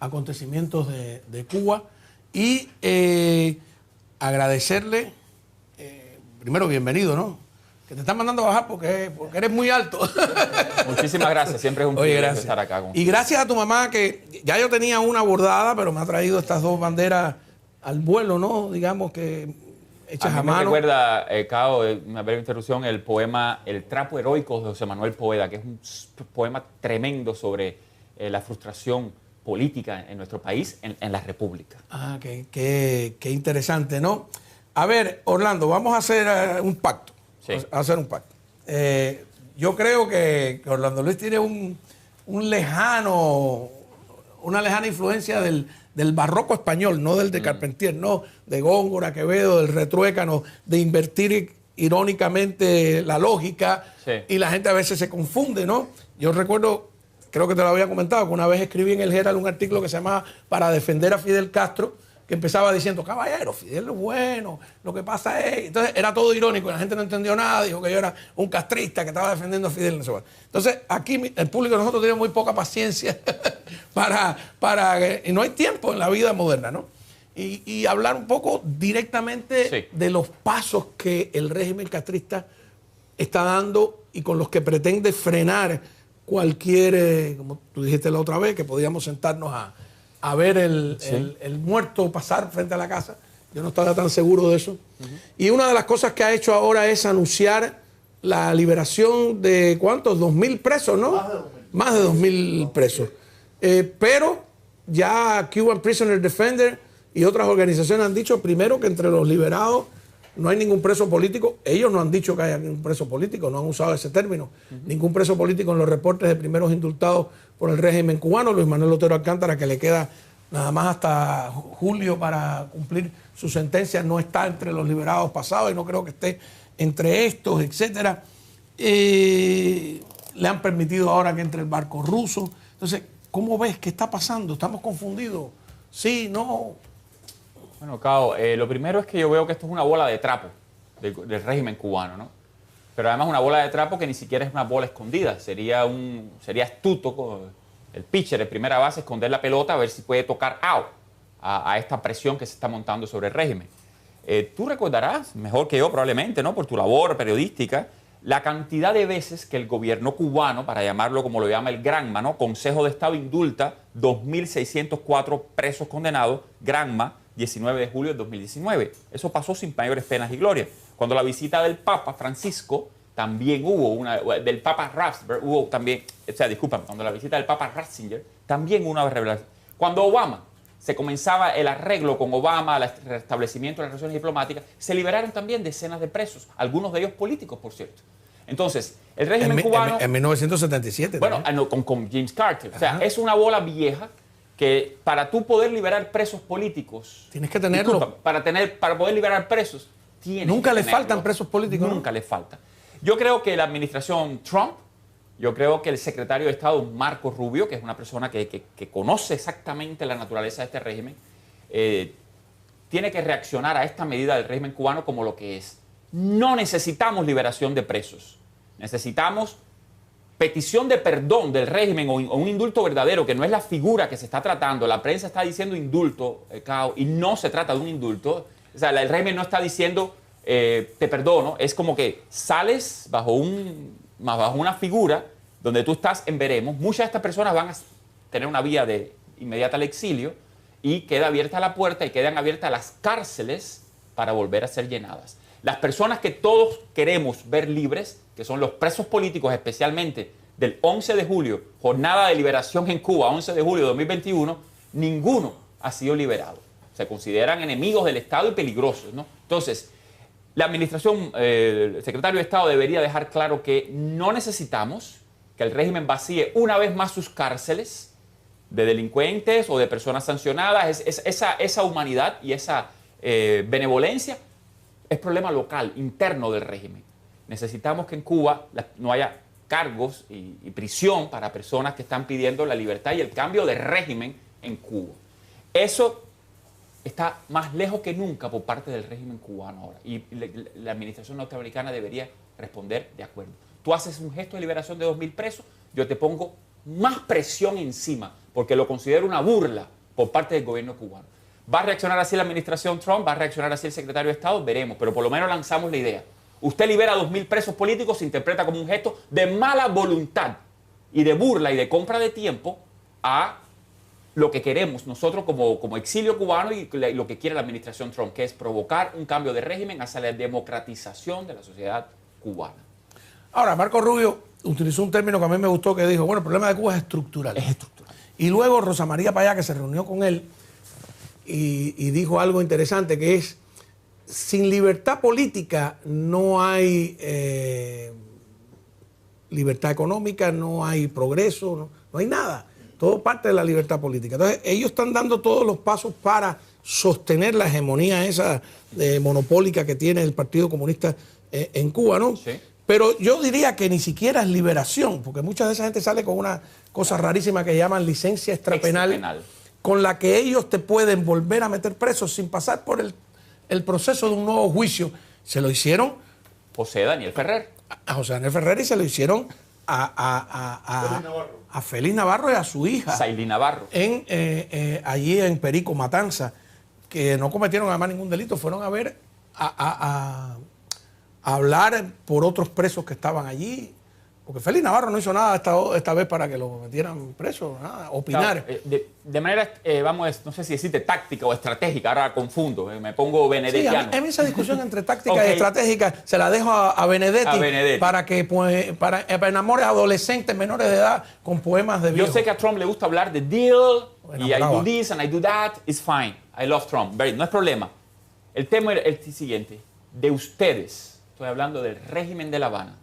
acontecimientos de Cuba y agradecerle, primero bienvenido, ¿no? Que te están mandando a bajar porque eres muy alto. Muchísimas gracias, siempre es un privilegio estar acá con Y gracias a tu mamá, que ya yo tenía una bordada, pero me ha traído estas dos banderas al vuelo, ¿no? Digamos que hechas a mano. Me recuerda, Cao, una breve interrupción, el poema El trapo heroico de José Manuel Poveda, que es un poema tremendo sobre la frustración política en nuestro país, en la República. Ah, qué interesante, ¿no? A ver, Orlando, vamos a hacer un pacto. Sí. A hacer un pacto. Yo creo que Orlando Luis tiene una lejana influencia del barroco español, no del de Carpentier, no, de Góngora, Quevedo, del Retruécano, de invertir irónicamente la lógica, sí. Y la gente a veces se confunde, ¿no? Yo recuerdo, creo que te lo había comentado, que una vez escribí en el Herald un artículo que se llamaba Para defender a Fidel Castro, que empezaba diciendo, caballero, Fidel es bueno, lo que pasa es... Entonces era todo irónico, y la gente no entendió nada, dijo que yo era un castrista que estaba defendiendo a Fidel. Entonces aquí el público, nosotros tenemos muy poca paciencia y no hay tiempo en la vida moderna, ¿no? Y hablar un poco directamente sí. de los pasos que el régimen castrista está dando y con los que pretende frenar cualquier, como tú dijiste la otra vez, que podíamos sentarnos a ver el muerto pasar frente a la casa. Yo no estaba tan seguro de eso. Y una de las cosas que ha hecho ahora es anunciar la liberación de, ¿cuántos? 2.000 presos, ¿no? Más de 2.000 presos. Pero ya Cuban Prisoner Defender y otras organizaciones han dicho, primero, que entre los liberados no hay ningún preso político. Ellos no han dicho que haya ningún preso político, no han usado ese término. Ningún preso político en los reportes de primeros indultados por el régimen cubano. Luis Manuel Otero Alcántara, que le queda nada más hasta julio para cumplir su sentencia, no está entre los liberados pasados y no creo que esté entre estos, etcétera. Le han permitido ahora que entre el barco ruso. Entonces, ¿cómo ves? ¿Qué está pasando? ¿Estamos confundidos? Sí, no... Bueno, Cao, lo primero es que yo veo que esto es una bola de trapo del régimen cubano, ¿no? Pero además una bola de trapo que ni siquiera es una bola escondida. Sería astuto el pitcher de primera base esconder la pelota a ver si puede tocar out a esta presión que se está montando sobre el régimen. Tú recordarás, mejor que yo probablemente, ¿no? Por tu labor periodística, la cantidad de veces que el gobierno cubano, para llamarlo como lo llama el Granma, ¿no? Consejo de Estado indulta 2.604 presos condenados, Granma, 19 de julio de 2019. Eso pasó sin mayores penas y glorias. Cuando la visita del Papa Francisco, también hubo del Papa Ratzinger, cuando la visita del Papa Ratzinger, también hubo una revelación. Cuando Obama, se comenzaba el arreglo con Obama, el restablecimiento de las relaciones diplomáticas, se liberaron también decenas de presos, algunos de ellos políticos, por cierto. Entonces, el régimen cubano... En 1977. Bueno, con James Carter. O sea, es una bola vieja que para tú poder liberar presos políticos... Tienes que tenerlo. Disculpa, para poder liberar presos, tienes Nunca que le tenerlo. Faltan presos políticos. Nunca le faltan. Yo creo que la administración Trump, yo creo que el secretario de Estado, Marco Rubio, que es una persona que conoce exactamente la naturaleza de este régimen, tiene que reaccionar a esta medida del régimen cubano como lo que es. No necesitamos liberación de presos. Necesitamos petición de perdón del régimen o un indulto verdadero, que no es la figura que se está tratando. La prensa está diciendo indulto, Cao, y no se trata de un indulto. O sea, el régimen no está diciendo te perdono. Es como que sales bajo una figura donde tú estás en veremos. Muchas de estas personas van a tener una vía de inmediata al exilio y queda abierta la puerta y quedan abiertas las cárceles para volver a ser llenadas. Las personas que todos queremos ver libres, que son los presos políticos, especialmente del 11 de julio, jornada de liberación en Cuba, 11 de julio de 2021, ninguno ha sido liberado. Se consideran enemigos del Estado y peligrosos, ¿no? Entonces, la administración, el secretario de Estado debería dejar claro que no necesitamos que el régimen vacíe una vez más sus cárceles de delincuentes o de personas sancionadas. Esa humanidad y esa benevolencia es problema local, interno del régimen. Necesitamos que en Cuba no haya cargos y prisión para personas que están pidiendo la libertad y el cambio de régimen en Cuba. Eso está más lejos que nunca por parte del régimen cubano ahora. Y la administración norteamericana debería responder de acuerdo. Tú haces un gesto de liberación de 2.000 presos, yo te pongo más presión encima, porque lo considero una burla por parte del gobierno cubano. ¿Va a reaccionar así la administración Trump? ¿Va a reaccionar así el secretario de Estado? Veremos, pero por lo menos lanzamos la idea. Usted libera a 2.000 presos políticos, se interpreta como un gesto de mala voluntad y de burla y de compra de tiempo a lo que queremos nosotros como exilio cubano y lo que quiere la administración Trump, que es provocar un cambio de régimen hacia la democratización de la sociedad cubana. Ahora, Marco Rubio utilizó un término que a mí me gustó, que dijo, bueno, el problema de Cuba es estructural. Es estructural. Y luego Rosa María Payá, que se reunió con él y dijo algo interesante, que es, sin libertad política no hay libertad económica, no hay progreso, no hay nada. Todo parte de la libertad política. Entonces, ellos están dando todos los pasos para sostener la hegemonía esa monopólica que tiene el Partido Comunista en Cuba, ¿no? Sí. Pero yo diría que ni siquiera es liberación, porque mucha de esa gente sale con una cosa rarísima que llaman licencia extrapenal, con la que ellos te pueden volver a meter presos sin pasar por el proceso de un nuevo juicio. Se lo hicieron José Daniel Ferrer. A José Daniel Ferrer y se lo hicieron a Félix Navarro y a su hija. Sailí Navarro. Allí en Perico, Matanza, que no cometieron además ningún delito, fueron a ver, a hablar por otros presos que estaban allí. Porque Félix Navarro no hizo nada esta vez para que lo metieran preso, nada, opinar. Claro, de manera, no sé si decirte táctica o estratégica, ahora confundo, me pongo benedettiano. Sí, a mí esa discusión entre táctica y estratégica se la dejo a Benedetti, para que para enamore a adolescentes menores de edad con poemas de viejo. Yo sé que a Trump le gusta hablar de deal, y I do this and I do that, it's fine. I love Trump, no es problema. El tema es el siguiente, de ustedes, estoy hablando del régimen de La Habana.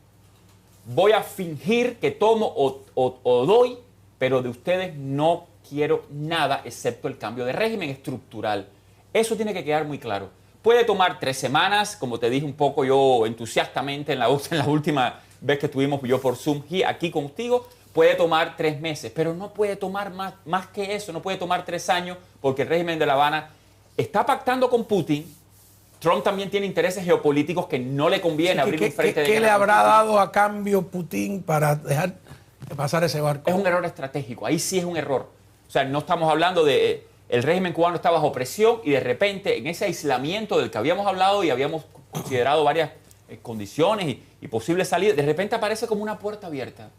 Voy a fingir que tomo o doy, pero de ustedes no quiero nada excepto el cambio de régimen estructural. Eso tiene que quedar muy claro. Puede tomar 3 semanas, como te dije un poco yo entusiastamente en la última vez que estuvimos yo por Zoom aquí contigo. Puede tomar 3 meses, pero no puede tomar más que eso, no puede tomar 3 años, porque el régimen de La Habana está pactando con Putin. Trump también tiene intereses geopolíticos que no le conviene abrir un frente de guerra. ¿Qué le habrá dado a cambio Putin para dejar pasar ese barco? Es un error estratégico, ahí sí es un error. O sea, no estamos hablando de... el régimen cubano está bajo presión y de repente en ese aislamiento del que habíamos hablado y habíamos considerado varias condiciones y posibles salidas, de repente aparece como una puerta abierta.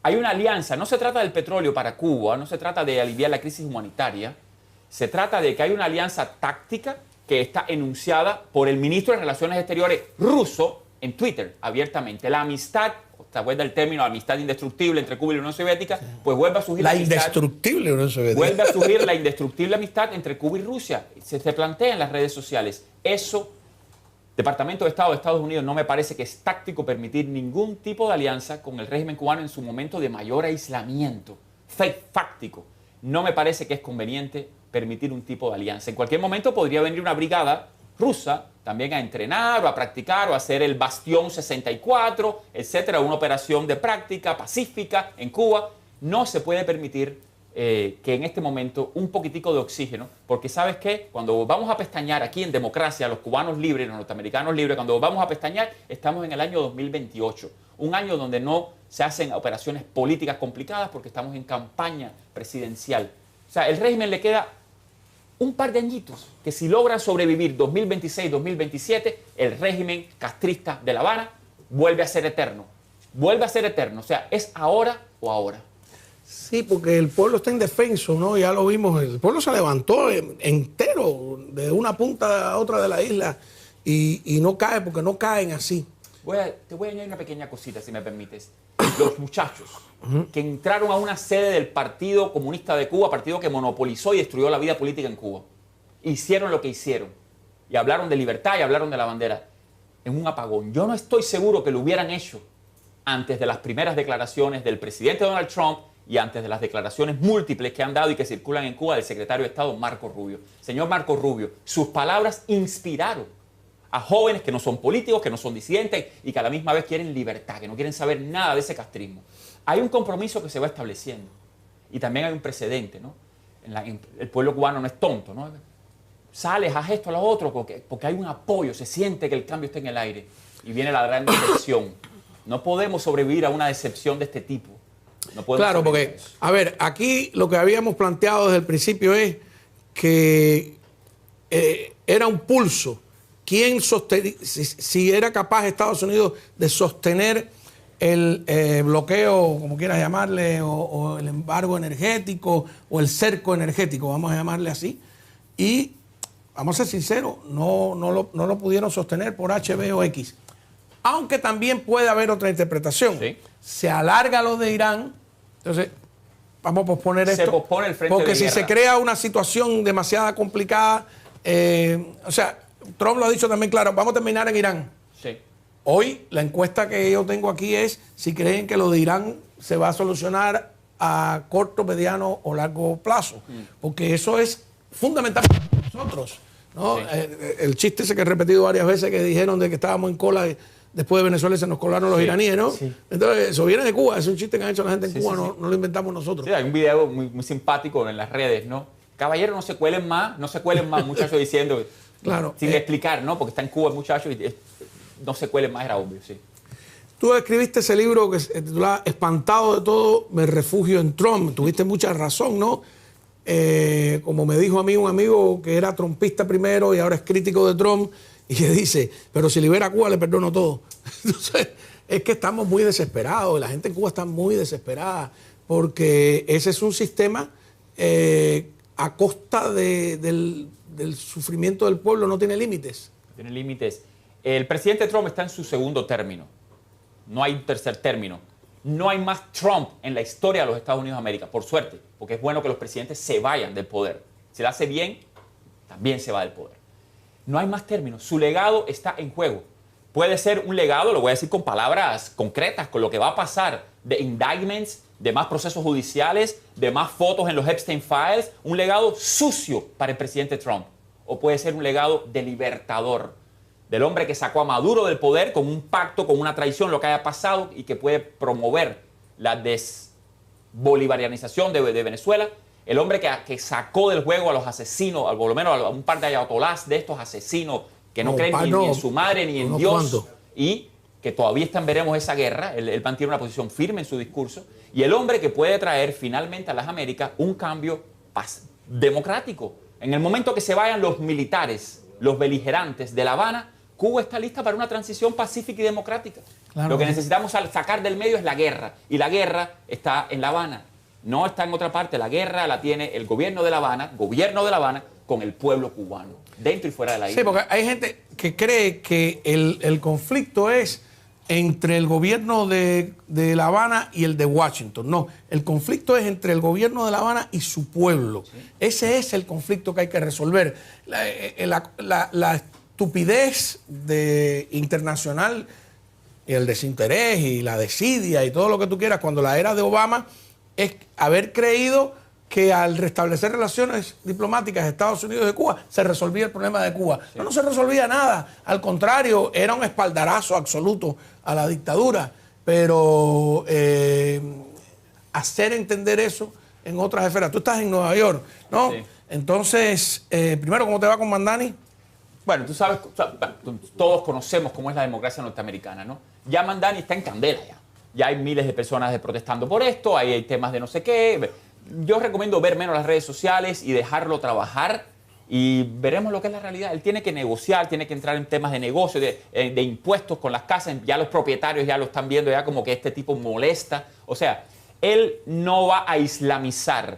Hay una alianza, no se trata del petróleo para Cuba, no se trata de aliviar la crisis humanitaria, se trata de que hay una alianza táctica que está enunciada por el ministro de Relaciones Exteriores ruso en Twitter, abiertamente. La amistad, ¿te acuerdas del término amistad indestructible entre Cuba y la Unión Soviética? Sí. Pues vuelve a surgir la indestructible Unión Soviética. Vuelve a surgir la indestructible amistad entre Cuba y Rusia. Se plantea en las redes sociales. Eso, Departamento de Estado de Estados Unidos, no me parece que es táctico permitir ningún tipo de alianza con el régimen cubano en su momento de mayor aislamiento. Fáctico. No me parece que es conveniente permitir un tipo de alianza. En cualquier momento podría venir una brigada rusa también a entrenar o a practicar o a hacer el Bastión 64, etcétera, una operación de práctica pacífica en Cuba. No se puede permitir que en este momento un poquitico de oxígeno, porque ¿sabes qué? Cuando vamos a pestañear aquí en democracia, los cubanos libres, los norteamericanos libres, cuando vamos a pestañear, estamos en el año 2028, un año donde no se hacen operaciones políticas complicadas porque estamos en campaña presidencial. O sea, el régimen le queda un par de añitos que si logran sobrevivir 2026-2027, el régimen castrista de La Habana vuelve a ser eterno. Vuelve a ser eterno. O sea, es ahora o ahora. Sí, porque el pueblo está indefenso, ¿no? Ya lo vimos. El pueblo se levantó entero de una punta a otra de la isla y no cae porque no caen así. Te voy a añadir una pequeña cosita, si me permites. Los muchachos que entraron a una sede del Partido Comunista de Cuba, partido que monopolizó y destruyó la vida política en Cuba, hicieron lo que hicieron y hablaron de libertad y hablaron de la bandera en un apagón. Yo no estoy seguro que lo hubieran hecho antes de las primeras declaraciones del presidente Donald Trump y antes de las declaraciones múltiples que han dado y que circulan en Cuba del secretario de Estado Marco Rubio. Señor Marco Rubio, sus palabras inspiraron a jóvenes que no son políticos, que no son disidentes y que a la misma vez quieren libertad, que no quieren saber nada de ese castrismo. Hay un compromiso que se va estableciendo y también hay un precedente, ¿no? El pueblo cubano no es tonto, ¿no? Sales, haz esto, a lo otro, porque hay un apoyo, se siente que el cambio está en el aire y viene la gran decepción. No podemos sobrevivir a una decepción de este tipo. No podemos Claro, permitir porque, eso. a ver, aquí lo que habíamos planteado desde el principio es que era un pulso. ¿Quién si era capaz Estados Unidos de sostener el bloqueo, como quieras llamarle, o el embargo energético, o el cerco energético, vamos a llamarle así? Y, vamos a ser sinceros, no lo pudieron sostener por H, B o X. Aunque también puede haber otra interpretación. Sí. Se alarga lo de Irán, entonces vamos a posponer esto. Se pospone el frente porque de si guerra. se crea una situación demasiado complicada, o sea, Trump lo ha dicho también claro, vamos a terminar en Irán. Sí. Hoy la encuesta que yo tengo aquí es si creen que lo de Irán se va a solucionar a corto, mediano o largo plazo. Porque eso es fundamental para nosotros, ¿no? Sí. El chiste ese que he repetido varias veces que dijeron de que estábamos en cola después de Venezuela y se nos colaron los iraníes, ¿no? Sí. Entonces, eso viene de Cuba, es un chiste que han hecho la gente en Sí, Cuba, sí, no lo inventamos nosotros. Sí, hay un video muy simpático en las redes, ¿no? Caballero, no se cuelen más, muchachos diciendo, Claro, sin explicar, ¿no? Porque está en Cuba el muchacho y no se cuelen más, era obvio, sí. Tú escribiste ese libro que se titula Espantado de todo, me refugio en Trump. Tuviste mucha razón, ¿no? Como me dijo a mí un amigo que era trumpista primero y ahora es crítico de Trump, y que dice, pero si libera a Cuba le perdono todo. Entonces, es que estamos muy desesperados, la gente en Cuba está muy desesperada, porque ese es un sistema a costa del sufrimiento del pueblo, no tiene límites. Tiene límites. El presidente Trump está en su segundo término. No hay un tercer término. No hay más Trump en la historia de los Estados Unidos de América, por suerte, porque es bueno que los presidentes se vayan del poder. Si lo hace bien, también se va del poder. No hay más términos. Su legado está en juego. Puede ser un legado, lo voy a decir con palabras concretas, con lo que va a pasar, de indictments, de más procesos judiciales, de más fotos en los Epstein Files, un legado sucio para el presidente Trump. O puede ser un legado de libertador, del hombre que sacó a Maduro del poder con un pacto, con una traición, lo que haya pasado, y que puede promover la desbolivarianización de Venezuela. El hombre que sacó del juego a los asesinos, por lo menos a un par de ayatolás de estos asesinos que no creen ni en su madre ni en Dios. ¿Cuánto? Y que todavía veremos esa guerra. Él mantiene una posición firme en su discurso. Y el hombre que puede traer finalmente a las Américas un cambio democrático. En el momento que se vayan los militares, los beligerantes de La Habana, Cuba está lista para una transición pacífica y democrática. Claro. Lo que necesitamos sacar del medio es la guerra. Y la guerra está en La Habana. No está en otra parte. La guerra la tiene el gobierno de La Habana, con el pueblo cubano, dentro y fuera de la isla. Sí, porque hay gente que cree que el conflicto es entre el gobierno de La Habana y el de Washington. No, el conflicto es entre el gobierno de La Habana y su pueblo. Sí. Ese es el conflicto que hay que resolver. La estupidez internacional y el desinterés y la desidia y todo lo que tú quieras cuando la era de Obama es haber creído que al restablecer relaciones diplomáticas de Estados Unidos y Cuba se resolvía el problema de Cuba. Sí. No se resolvía nada. Al contrario, era un espaldarazo absoluto a la dictadura. Pero hacer entender eso en otras esferas. Tú estás en Nueva York, ¿no? Sí. Entonces, primero, ¿cómo te va con Mamdani? Bueno, tú sabes, todos conocemos cómo es la democracia norteamericana, ¿no? Ya Mamdani está en candela ya. Ya hay miles de personas protestando por esto, hay temas de no sé qué. Yo recomiendo ver menos las redes sociales y dejarlo trabajar y veremos lo que es la realidad. Él tiene que negociar, tiene que entrar en temas de negocio, de impuestos con las casas. Ya los propietarios ya lo están viendo ya como que este tipo molesta. O sea, él no va a islamizar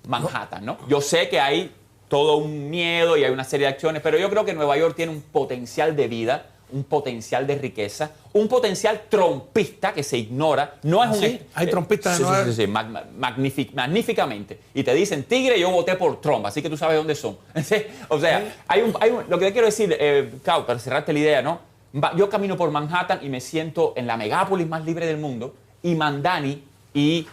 Manhattan, ¿no? Yo sé que hay todo un miedo y hay una serie de acciones, pero yo creo que Nueva York tiene un potencial de vida, un potencial de riqueza, un potencial trompista que se ignora. No es ¿Sí? ¿Hay trompistas en Nueva York? Sí, magníficamente. Y te dicen, tigre, yo voté por Trump, así que tú sabes dónde son. O sea, lo que te quiero decir, Cao, para cerrarte la idea, ¿no? Yo camino por Manhattan y me siento en la megápolis más libre del mundo, y Mamdani y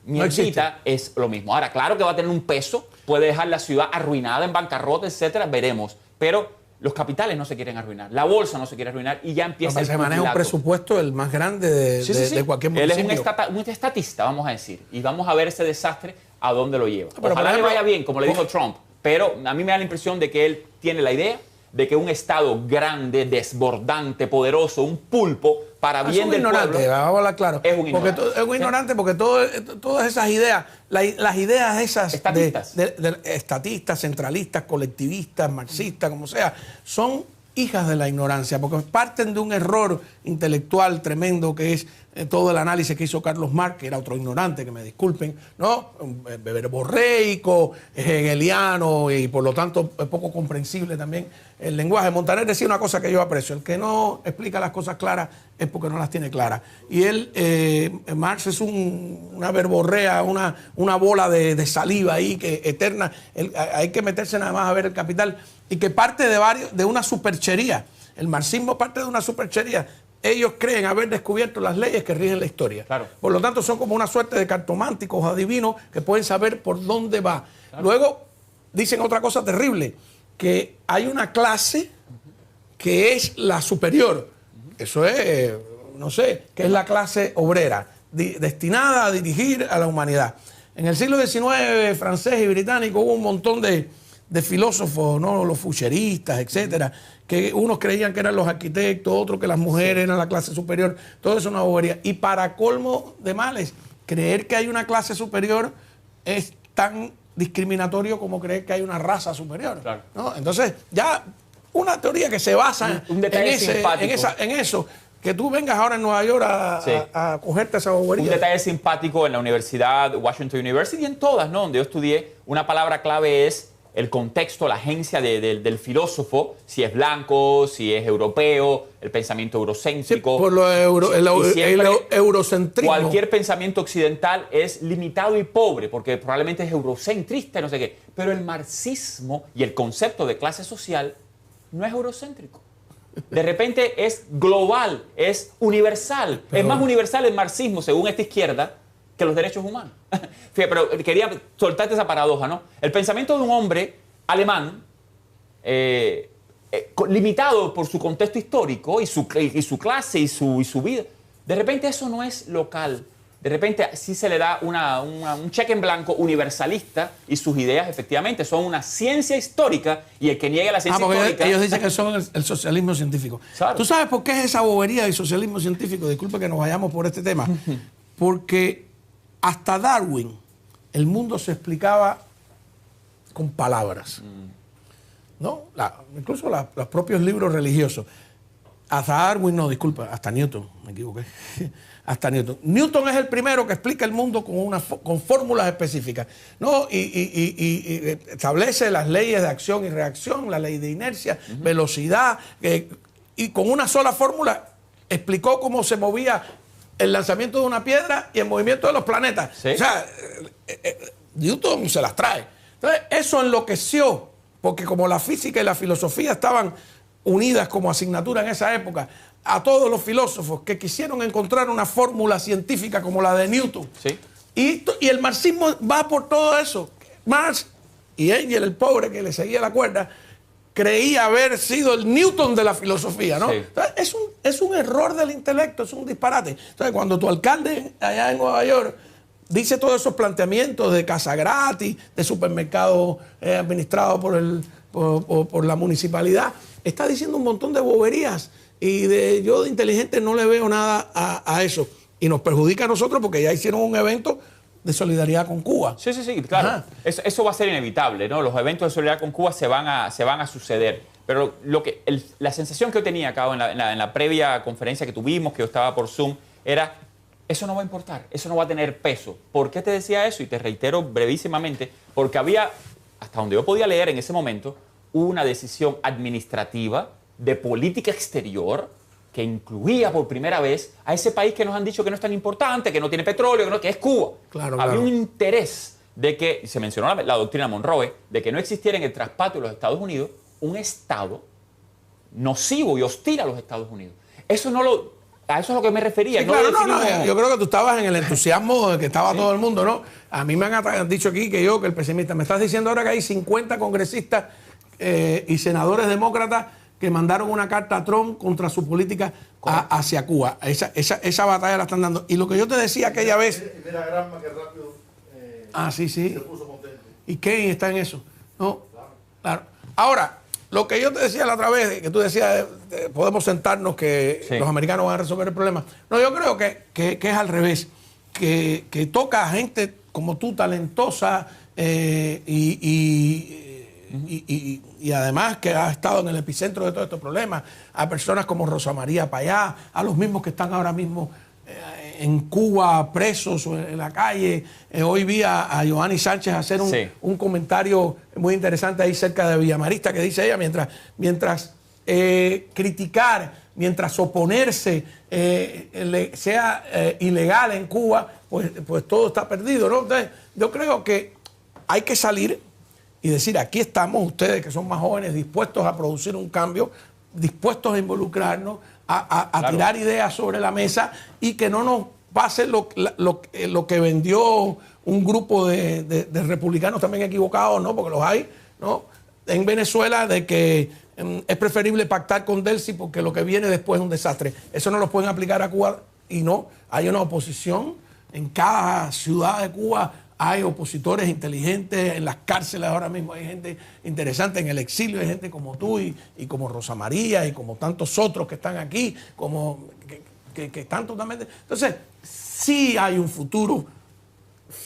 Mierdita es lo mismo. Ahora, claro que va a tener un peso, puede dejar la ciudad arruinada, en bancarrota, etcétera, veremos. Pero los capitales no se quieren arruinar, la bolsa no se quiere arruinar y ya empieza el se maneja un presupuesto el más grande de cualquier municipio. Él es un estatista, vamos a decir, y vamos a ver ese desastre a dónde lo lleva. Ojalá le vaya bien, como le dijo Trump, pero a mí me da la impresión de que él tiene la idea, de que un Estado grande, desbordante, poderoso, un pulpo, para bien del pueblo, vamos a hablar claro. Es un ignorante. Es un ignorante porque todas esas ideas, las ideas esas estatistas, de estatistas, centralistas, colectivistas, marxistas, como sea, son hijas de la ignorancia, porque parten de un error intelectual tremendo que es todo el análisis que hizo Carlos Marx, que era otro ignorante, que me disculpen, ¿no? Verborreico, hegeliano y por lo tanto poco comprensible también el lenguaje. Montaner decía una cosa que yo aprecio: el que no explica las cosas claras es porque no las tiene claras. Y él, Marx es una verborrea, una bola de saliva ahí que eterna. Hay que meterse nada más a ver el Capital, y que parte de una superchería. El marxismo parte de una superchería. Ellos creen haber descubierto las leyes que rigen la historia. Claro. Por lo tanto, son como una suerte de cartománticos adivinos que pueden saber por dónde va. Claro. Luego, dicen otra cosa terrible, que hay una clase que es la superior. Eso es, no sé, que es la clase obrera, destinada a dirigir a la humanidad. En el siglo XIX, francés y británico, hubo un montón de filósofos, ¿no? Los fucheristas, etcétera, que unos creían que eran los arquitectos, otros que las mujeres eran la clase superior. Todo eso es una bobería. Y para colmo de males, creer que hay una clase superior es tan discriminatorio como creer que hay una raza superior. Claro. ¿No? Entonces, ya una teoría que se basa en eso, que tú vengas ahora en Nueva York a cogerte esa bobería. Un detalle simpático: en la universidad, Washington University, y en todas, ¿no?, donde yo estudié, una palabra clave es el contexto, la agencia del filósofo, si es blanco, si es europeo, el pensamiento eurocéntrico. Sí, por lo el eurocentrismo. Cualquier pensamiento occidental es limitado y pobre, porque probablemente es eurocentrista y no sé qué. Pero el marxismo y el concepto de clase social no es eurocéntrico. De repente es global, es universal. Es más universal el marxismo, según esta izquierda, que los derechos humanos. Fíjate, pero quería soltarte esa paradoja, ¿no? El pensamiento de un hombre alemán, limitado por su contexto histórico y su clase y su vida, de repente eso no es local. De repente sí se le da un cheque en blanco universalista, y sus ideas efectivamente son una ciencia histórica, y el que niegue la ciencia histórica... Ellos dicen que son el socialismo científico. Claro. ¿Tú sabes por qué es esa bobería del socialismo científico? Disculpe que nos vayamos por este tema. Porque hasta Darwin el mundo se con palabras. ¿No? Incluso los propios libros religiosos. Hasta Darwin, no, disculpa, hasta Newton, me equivoqué. Hasta Newton. Newton es el primero que explica el mundo con fórmulas específicas, ¿no? Y establece las leyes de acción y reacción, la ley de inercia, velocidad, y con una sola fórmula explicó cómo se movía el lanzamiento de una piedra y el movimiento de los planetas. ¿Sí? O sea, Newton se las trae. Entonces, eso enloqueció, porque como la física y la filosofía estaban unidas como asignatura en esa época, a todos los filósofos que quisieron encontrar una fórmula científica como la de Newton. ¿Sí? Y el marxismo va por todo eso. Marx y Engels, el pobre que le seguía la cuerda, creía haber sido el Newton de la filosofía, ¿no? Sí. Entonces, es un error del intelecto, es un disparate. Entonces, cuando tu alcalde allá en Nueva York dice todos esos planteamientos de casa gratis, de supermercados administrados por la municipalidad, está diciendo un montón de boberías, y yo de inteligente no le veo nada a eso. Y nos perjudica a nosotros porque ya hicieron un evento de solidaridad con Cuba. Sí, claro. Eso va a ser inevitable, ¿no? Los eventos de solidaridad con Cuba se van a suceder. Pero la sensación que yo tenía acá en la previa conferencia que tuvimos, que yo estaba por Zoom, era: eso no va a importar, eso no va a tener peso. ¿Por qué te decía eso? Y te reitero brevísimamente, porque había, hasta donde yo podía leer en ese momento, una decisión administrativa de política exterior que incluía por primera vez a ese país que nos han dicho que no es tan importante, que no tiene petróleo, que es Cuba. Había un interés de que, se mencionó la doctrina Monroe, de que no existiera en el traspatio de los Estados Unidos un Estado nocivo y hostil a los Estados Unidos. A eso es a lo que me refería. Sí, claro, yo creo que tú estabas en el entusiasmo de que estaba todo el mundo, ¿no? A mí me han dicho aquí que el pesimista. Me estás diciendo ahora que hay 50 congresistas y senadores demócratas que mandaron una carta a Trump contra su política hacia Cuba. Esa batalla la están dando. Y lo que yo te decía aquella vez... Mira Granma que rápido sí. se puso contento. ¿Y Keynes está en eso? ¿No? Claro. Ahora, lo que yo te decía la otra vez, que tú decías, podemos sentarnos que los americanos van a resolver el problema. No, yo creo que es al revés, que toca a gente como tú, talentosa, y además que ha estado en el epicentro de todos estos problemas, a personas como Rosa María Payá, a los mismos que están ahora mismo en Cuba presos o en la calle. Hoy vi a Joanny Sánchez hacer un comentario muy interesante ahí cerca de Villamarista, que dice ella, mientras criticar, mientras oponerse sea ilegal en Cuba, pues todo está perdido, ¿no? Entonces, yo creo que hay que salir y decir, aquí estamos ustedes que son más jóvenes, dispuestos a producir un cambio, dispuestos a involucrarnos, a tirar ideas sobre la mesa y que no nos pase lo que vendió un grupo de republicanos también equivocados, ¿no? Porque los hay, ¿no? En Venezuela, de que es preferible pactar con Delcy porque lo que viene después es un desastre. Eso no lo pueden aplicar a Cuba y no. Hay una oposición en cada ciudad de Cuba. Hay opositores inteligentes en las cárceles ahora mismo, hay gente interesante en el exilio, hay gente como tú y como Rosa María y como tantos otros que están aquí, que están totalmente... Entonces, sí hay un futuro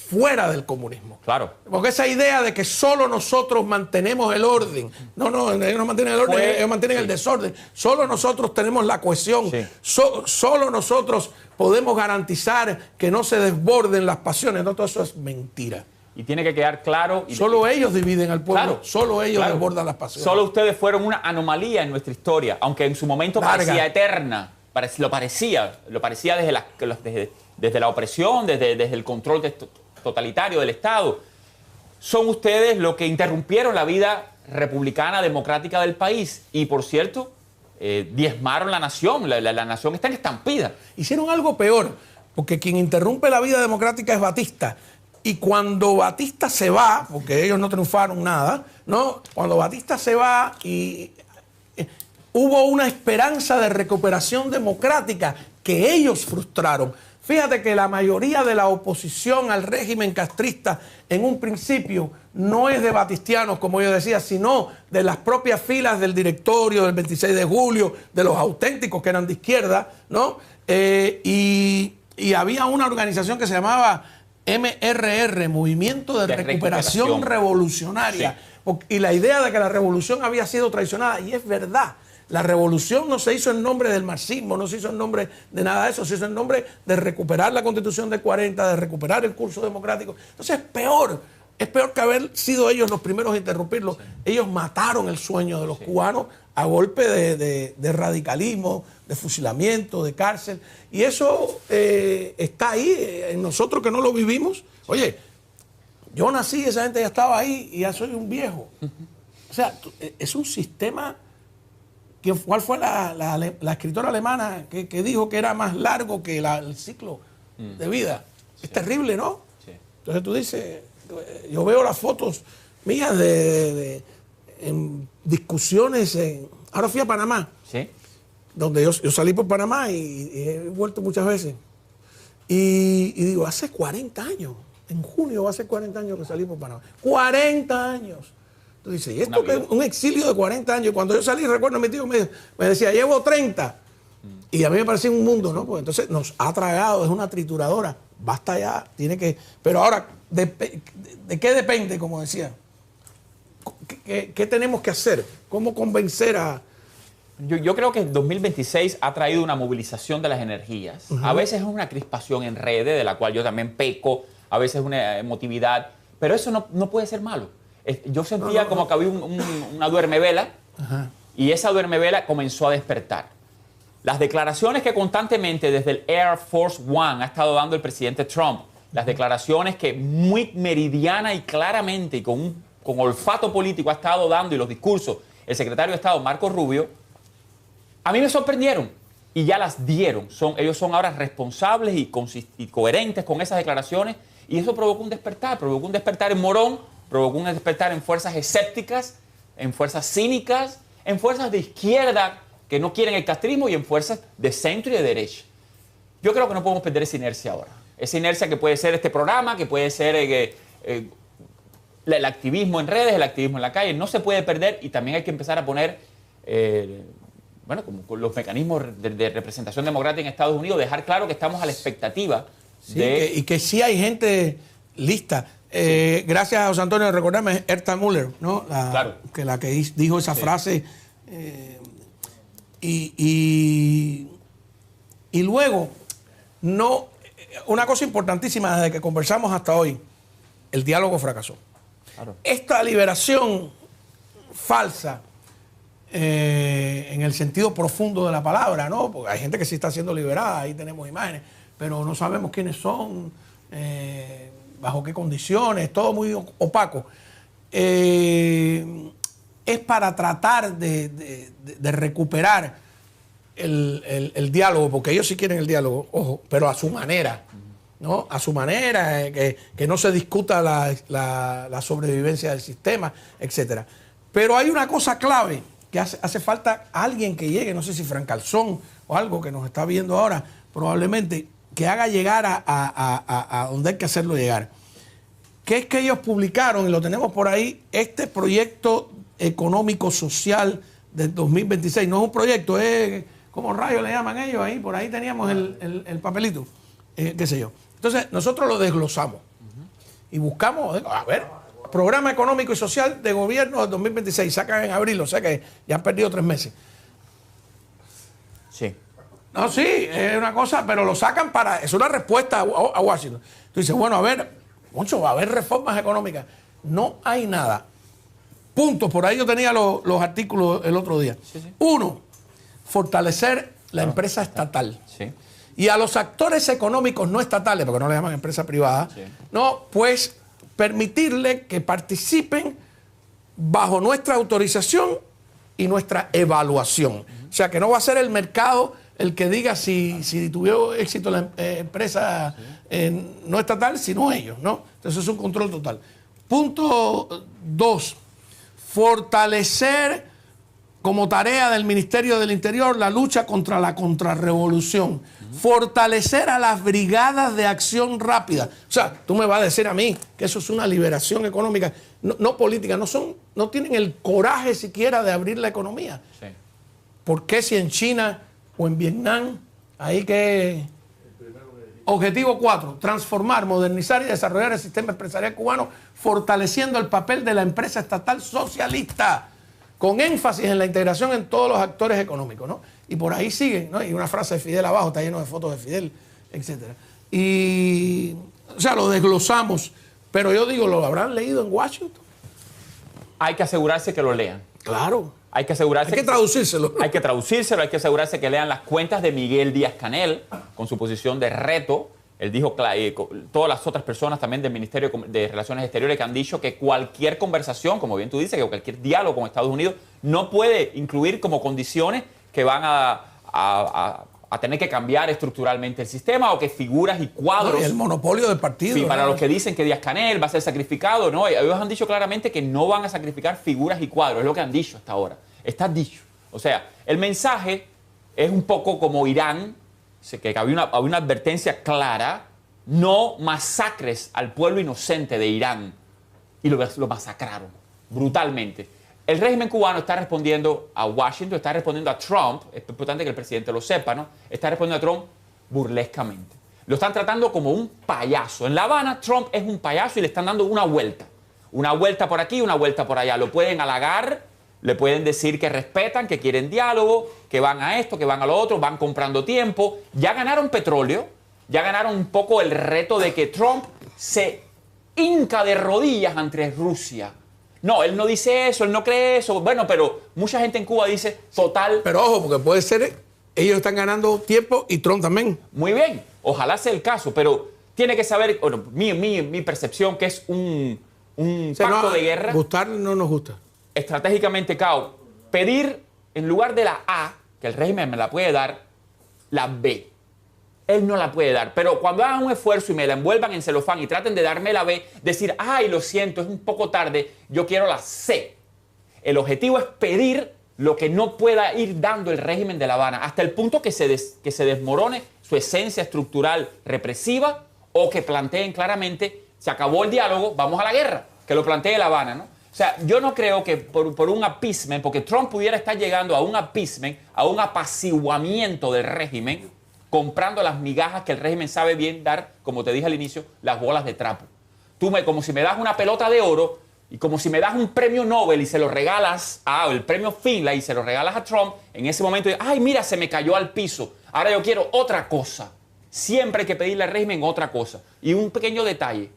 fuera del comunismo. Claro. Porque esa idea de que solo nosotros mantenemos el orden, no, ellos no mantienen el orden, ellos mantienen el desorden. Solo nosotros tenemos la cohesión, solo nosotros podemos garantizar que no se desborden las pasiones. No, todo eso es mentira. Y tiene que quedar claro... Solo ellos dividen al pueblo, solo ellos desbordan las pasiones. Solo ustedes fueron una anomalía en nuestra historia, aunque en su momento parecía eterna. Lo parecía desde la opresión, desde el control totalitario del Estado. Son ustedes los que interrumpieron la vida republicana, democrática del país. Y, por cierto, diezmaron la nación. La nación está en estampida. Hicieron algo peor, porque quien interrumpe la vida democrática es Batista. Y cuando Batista se va, porque ellos no triunfaron nada, ¿no? Cuando Batista se va y hubo una esperanza de recuperación democrática que ellos frustraron. Fíjate que la mayoría de la oposición al régimen castrista en un principio no es de batistianos, como yo decía, sino de las propias filas del directorio del 26 de julio, de los auténticos que eran de izquierda, ¿no? Y había una organización que se llamaba MRR, Movimiento de Recuperación Revolucionaria. Sí. Y la idea de que la revolución había sido traicionada, y es verdad. La revolución no se hizo en nombre del marxismo, no se hizo en nombre de nada de eso, se hizo en nombre de recuperar la Constitución del 40, de recuperar el curso democrático. Entonces es peor que haber sido ellos los primeros a interrumpirlo. Sí. Ellos mataron el sueño de los cubanos a golpe de radicalismo, de fusilamiento, de cárcel. Y eso está ahí, en nosotros que no lo vivimos. Oye, yo nací, esa gente ya estaba ahí y ya soy un viejo. O sea, es un sistema... ¿Cuál fue la escritora alemana que dijo que era más largo que el ciclo de vida? Sí. Es terrible, ¿no? Sí. Entonces tú dices, yo veo las fotos mías en discusiones. Ahora fui a Panamá, ¿sí? Donde yo salí por Panamá y he vuelto muchas veces. Y digo, hace 40 años, en junio va a ser 40 años que salí por Panamá. 40 años. Entonces dice, ¿y esto que es un exilio de 40 años? Cuando yo salí, recuerdo, mi tío me decía, llevo 30. Y a mí me parecía un mundo, ¿no? Pues entonces nos ha tragado, es una trituradora. Basta ya, tiene que... Pero ahora, ¿de qué depende, como decía? ¿Qué tenemos que hacer? ¿Cómo convencer a...? Yo creo que el 2026 ha traído una movilización de las energías. A veces es una crispación en redes, de la cual yo también peco. A veces es una emotividad. Pero eso no puede ser malo. Yo sentía como que había una duermevela y esa duermevela comenzó a despertar. Las declaraciones que constantemente desde el Air Force One ha estado dando el presidente Trump, las declaraciones que muy meridiana y claramente y con olfato político ha estado dando y los discursos el secretario de Estado Marco Rubio, a mí me sorprendieron y ya las dieron. Ellos son ahora responsables y coherentes con esas declaraciones y eso provocó un despertar en Morón, provocó un despertar en fuerzas escépticas, en fuerzas cínicas, en fuerzas de izquierda que no quieren el castrismo y en fuerzas de centro y de derecha. Yo creo que no podemos perder esa inercia ahora. Esa inercia que puede ser este programa, que puede ser el activismo en redes, el activismo en la calle, no se puede perder y también hay que empezar a poner, bueno, como con los mecanismos de representación democrática en Estados Unidos, dejar claro que estamos a la expectativa y que sí hay gente lista. Gracias a José Antonio de recordarme, Erta Müller, ¿no? La que dijo esa frase. Y luego, no, una cosa importantísima desde que conversamos hasta hoy, el diálogo fracasó. Claro. Esta liberación falsa, en el sentido profundo de la palabra, ¿no? Porque hay gente que sí está siendo liberada, ahí tenemos imágenes, pero no sabemos quiénes son, bajo qué condiciones, todo muy opaco. Es para tratar de recuperar el diálogo, porque ellos sí quieren el diálogo, ojo, pero a su manera, ¿no? A su manera, que no se discuta la sobrevivencia del sistema, etcétera. Pero hay una cosa clave, que hace falta alguien que llegue, no sé si Fran Calzón o algo que nos está viendo ahora, probablemente, que haga llegar a donde hay que hacerlo llegar. Que es que ellos publicaron, y lo tenemos por ahí, este proyecto económico social del 2026. No es un proyecto, es como rayos le llaman ellos ahí, por ahí teníamos el papelito, qué sé yo. Entonces, nosotros lo desglosamos y buscamos, a ver, programa económico y social de gobierno del 2026, sacan en abril, o sea que ya han perdido 3 meses. Sí. No, sí, es una cosa, pero lo sacan es una respuesta a Washington. Tú dices, bueno, a ver, mucho, va a haber reformas económicas. No hay nada. Punto. Por ahí yo tenía los artículos el otro día. Sí, sí. 1, fortalecer la empresa estatal. Sí. Y a los actores económicos no estatales, porque no le llaman empresa privada, sí, no, pues permitirle que participen bajo nuestra autorización y nuestra evaluación. O sea, que no va a ser el mercado el que diga si tuvieron éxito la empresa no estatal, sino ellos, ¿no? Entonces es un control total. Punto 2, fortalecer como tarea del Ministerio del Interior la lucha contra la contrarrevolución. Fortalecer a las brigadas de acción rápida. O sea, tú me vas a decir a mí que eso es una liberación económica, no política, no tienen el coraje siquiera de abrir la economía. Sí. ¿Por qué si en China o en Vietnam, ahí que... Objetivo 4, transformar, modernizar y desarrollar el sistema empresarial cubano, fortaleciendo el papel de la empresa estatal socialista, con énfasis en la integración en todos los actores económicos, ¿no? Y por ahí sigue, ¿no? Y una frase de Fidel abajo, está lleno de fotos de Fidel, etc. Y, o sea, lo desglosamos, pero yo digo, ¿lo habrán leído en Washington? Hay que asegurarse que lo lean. Claro. Hay que asegurarse. Hay que traducírselo. Hay que traducírselo, hay que asegurarse que lean las cuentas de Miguel Díaz-Canel con su posición de reto. Él dijo, todas las otras personas también del Ministerio de Relaciones Exteriores que han dicho que cualquier conversación, como bien tú dices, que cualquier diálogo con Estados Unidos no puede incluir como condiciones que van a tener que cambiar estructuralmente el sistema o que figuras y cuadros... No, y el monopolio del partido. Sí, para los que dicen que Díaz-Canel va a ser sacrificado, no, ellos han dicho claramente que no van a sacrificar figuras y cuadros, es lo que han dicho hasta ahora. Está dicho. O sea, el mensaje es un poco como Irán, que había una advertencia clara: no masacres al pueblo inocente de Irán. Y lo masacraron brutalmente. El régimen cubano está respondiendo a Washington, está respondiendo a Trump, es importante que el presidente lo sepa, ¿no? Está respondiendo a Trump burlescamente. Lo están tratando como un payaso. En La Habana, Trump es un payaso y le están dando una vuelta. Una vuelta por aquí, una vuelta por allá. Lo pueden halagar, le pueden decir que respetan, que quieren diálogo, que van a esto, que van a lo otro, van comprando tiempo. Ya ganaron petróleo, ya ganaron un poco el reto de que Trump se hinca de rodillas ante Rusia. No, él no dice eso, él no cree eso. Bueno, pero mucha gente en Cuba dice total... Pero ojo, porque puede ser, ellos están ganando tiempo y Trump también. Muy bien, ojalá sea el caso, pero tiene que saber, bueno, mi percepción, que es un pacto de guerra. Gustar no nos gusta. Estratégicamente, Cao, pedir en lugar de la A, que el régimen me la puede dar, la B. Él no la puede dar, pero cuando hagan un esfuerzo y me la envuelvan en celofán y traten de darme la B, decir, ay, lo siento, es un poco tarde, yo quiero la C. El objetivo es pedir lo que no pueda ir dando el régimen de La Habana, hasta el punto que se desmorone su esencia estructural represiva o que planteen claramente, se acabó el diálogo, vamos a la guerra. que lo plantee La Habana, ¿no? O sea, yo no creo que por un appeasement, porque Trump pudiera estar llegando a un appeasement, a un apaciguamiento del régimen, comprando las migajas que el régimen sabe bien dar, como te dije al inicio, las bolas de trapo. Como si me das una pelota de oro y como si me das un premio Nobel y se lo regalas, el premio Finlay y se lo regalas a Trump, en ese momento, ay, mira, se me cayó al piso, ahora yo quiero otra cosa. Siempre hay que pedirle al régimen otra cosa. Y un pequeño detalle,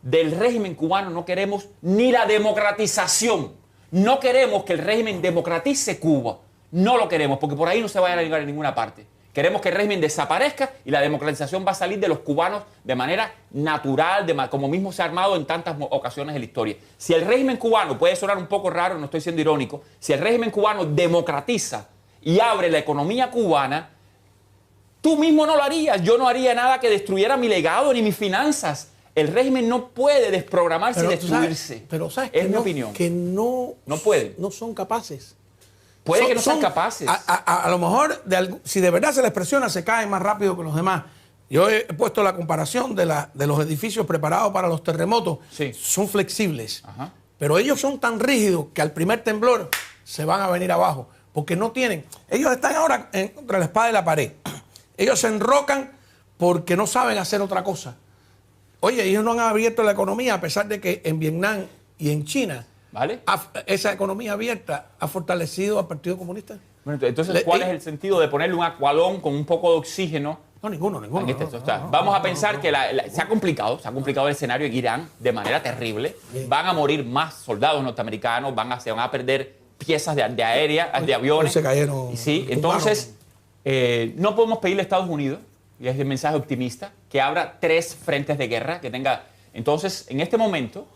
del régimen cubano no queremos ni la democratización. No queremos que el régimen democratice Cuba. No lo queremos, porque por ahí no se vaya a llegar a ninguna parte. Queremos que el régimen desaparezca y la democratización va a salir de los cubanos de manera natural, como mismo se ha armado en tantas ocasiones de la historia. Si el régimen cubano, puede sonar un poco raro, no estoy siendo irónico, si el régimen cubano democratiza y abre la economía cubana, tú mismo no lo harías. Yo no haría nada que destruyera mi legado ni mis finanzas. El régimen no puede desprogramarse y destruirse. Pero sabes es mi opinión. Que no puede. No son capaces. Puede que no sean capaces. A lo mejor, si de verdad se les presiona, se caen más rápido que los demás. Yo he puesto la comparación de los edificios preparados para los terremotos. Sí. Son flexibles. Ajá. Pero ellos son tan rígidos que al primer temblor se van a venir abajo. Porque no tienen. Ellos están ahora entre la espada y la pared. Ellos se enrocan porque no saben hacer otra cosa. Oye, ellos no han abierto la economía a pesar de que en Vietnam y en China, ¿vale? Esa economía abierta ha fortalecido al Partido Comunista. Bueno, entonces, ¿cuál es el sentido de ponerle un acualón con un poco de oxígeno? No, ninguno. Vamos a pensar que se ha complicado el escenario en Irán de manera terrible. Bien. Van a morir más soldados norteamericanos, se van a perder piezas de aviones. Se cayeron. Y sí, entonces, no podemos pedirle a Estados Unidos, y es el mensaje optimista, que abra 3 frentes de guerra, que tenga... Entonces, en este momento,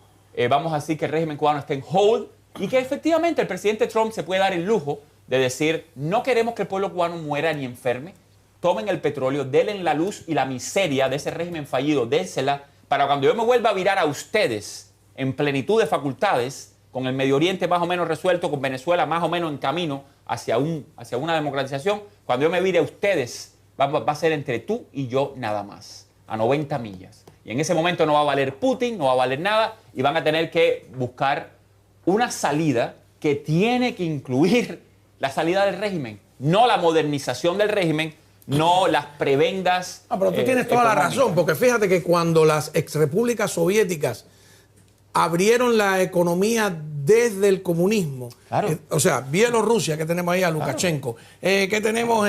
vamos a decir que el régimen cubano está en hold y que efectivamente el presidente Trump se puede dar el lujo de decir, no queremos que el pueblo cubano muera ni enferme, tomen el petróleo, denle la luz y la miseria de ese régimen fallido, désela, para cuando yo me vuelva a virar a ustedes en plenitud de facultades, con el Medio Oriente más o menos resuelto, con Venezuela más o menos en camino hacia una democratización, cuando yo me vire a ustedes, va a ser entre tú y yo nada más, a 90 millas. Y en ese momento no va a valer Putin, no va a valer nada, y van a tener que buscar una salida que tiene que incluir la salida del régimen, no la modernización del régimen, no las prebendas. Pero tú tienes toda la razón, porque fíjate que cuando las exrepúblicas soviéticas abrieron la economía desde el comunismo, claro. O sea, Bielorrusia, que tenemos ahí a Lukashenko, claro. Que tenemos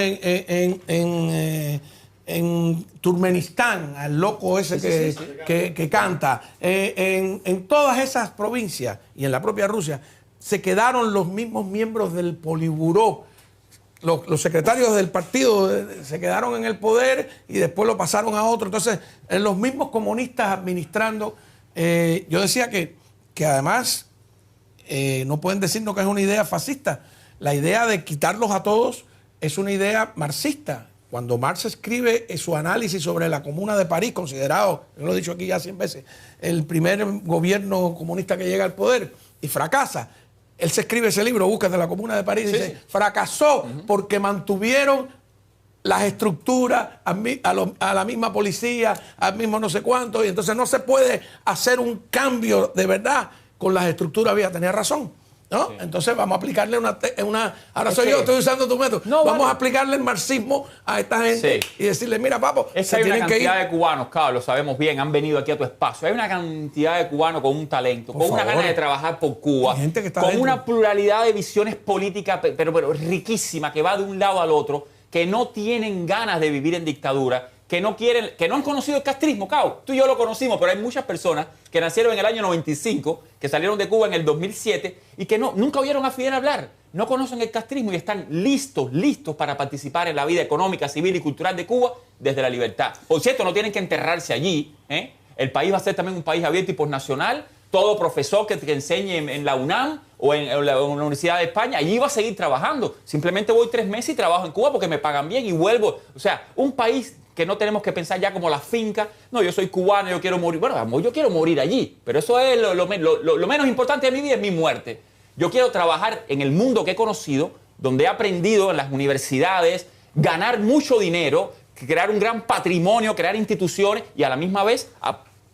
en Turkmenistán, al loco ese que canta, en todas esas provincias y en la propia Rusia, se quedaron los mismos miembros del Politburó. Los secretarios del partido se quedaron en el poder y después lo pasaron a otro. Entonces, los mismos comunistas administrando. Yo decía que además no pueden decirnos que es una idea fascista. La idea de quitarlos a todos es una idea marxista. Cuando Marx escribe su análisis sobre la Comuna de París, considerado, yo lo he dicho aquí ya 100 veces, el primer gobierno comunista que llega al poder y fracasa, él se escribe ese libro, Buscas de la Comuna de París, dice, fracasó porque mantuvieron las estructuras, a la misma policía, al mismo no sé cuánto, y entonces no se puede hacer un cambio de verdad con las estructuras viejas. Tenía razón, ¿no? Sí. Entonces vamos a aplicarle ahora yo, estoy usando tu método. No, vamos a aplicarle el marxismo a esta gente y decirle, mira, papo, es que hay una cantidad de cubanos, claro, lo sabemos bien, han venido aquí a tu espacio. Hay una cantidad de cubanos con un talento, con una gana de trabajar por Cuba, gente que está con una pluralidad de visiones políticas, pero riquísima, que va de un lado al otro, que no tienen ganas de vivir en dictadura, que no han conocido el castrismo. Cao, tú y yo lo conocimos, pero hay muchas personas que nacieron en el año 95, que salieron de Cuba en el 2007 y que nunca oyeron a Fidel hablar, no conocen el castrismo y están listos para participar en la vida económica, civil y cultural de Cuba desde la libertad. Por cierto, no tienen que enterrarse allí, ¿eh? El país va a ser también un país abierto y posnacional. Todo profesor que enseñe en la UNAM o en la Universidad de España, allí va a seguir trabajando. Simplemente voy 3 meses y trabajo en Cuba porque me pagan bien y vuelvo. O sea, un país que no tenemos que pensar ya como la finca. No, yo soy cubano, yo quiero morir. Bueno, yo quiero morir allí, pero eso es lo menos importante de mi vida, es mi muerte. Yo quiero trabajar en el mundo que he conocido, donde he aprendido en las universidades, ganar mucho dinero, crear un gran patrimonio, crear instituciones y a la misma vez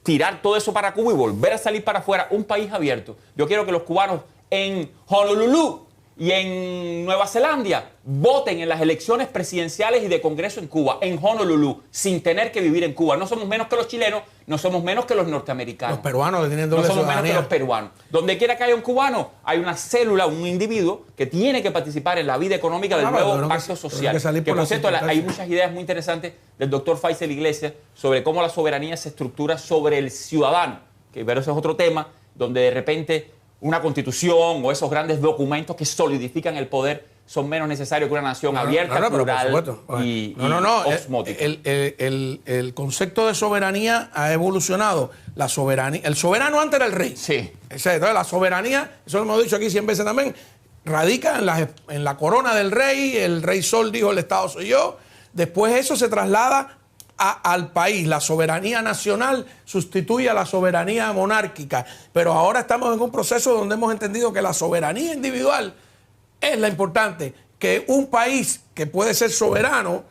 tirar todo eso para Cuba y volver a salir para afuera, un país abierto. Yo quiero que los cubanos en Honolulu y en Nueva Zelanda voten en las elecciones presidenciales y de Congreso en Cuba, en Honolulu, sin tener que vivir en Cuba. No somos menos que los chilenos, no somos menos que los norteamericanos. Los peruanos que tienen doble ciudadanía. No somos menos que los peruanos. Donde quiera que haya un cubano, hay una célula, un individuo que tiene que participar en la vida económica del nuevo pacto social. Que por cierto, hay muchas ideas muy interesantes del doctor Faisal Iglesias sobre cómo la soberanía se estructura sobre el ciudadano. Pero eso es otro tema, donde de repente una constitución o esos grandes documentos que solidifican el poder son menos necesarios que una nación abierta, plural y osmótica. El concepto de soberanía ha evolucionado. La soberanía, el soberano antes era el rey. Sí. Entonces, la soberanía, eso lo hemos dicho aquí 100 veces también, radica en la corona del rey. El rey Sol dijo: el Estado soy yo. Después eso se traslada al país. La soberanía nacional sustituye a la soberanía monárquica, pero ahora estamos en un proceso donde hemos entendido que la soberanía individual es la importante, que un país que puede ser soberano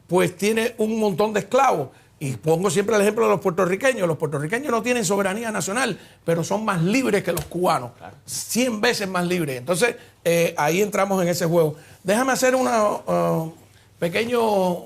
pues tiene un montón de esclavos. Y pongo siempre el ejemplo de los puertorriqueños. Los puertorriqueños no tienen soberanía nacional, pero son más libres que los cubanos, 100 veces más libres. Entonces ahí entramos en ese juego. Déjame hacer unos pequeños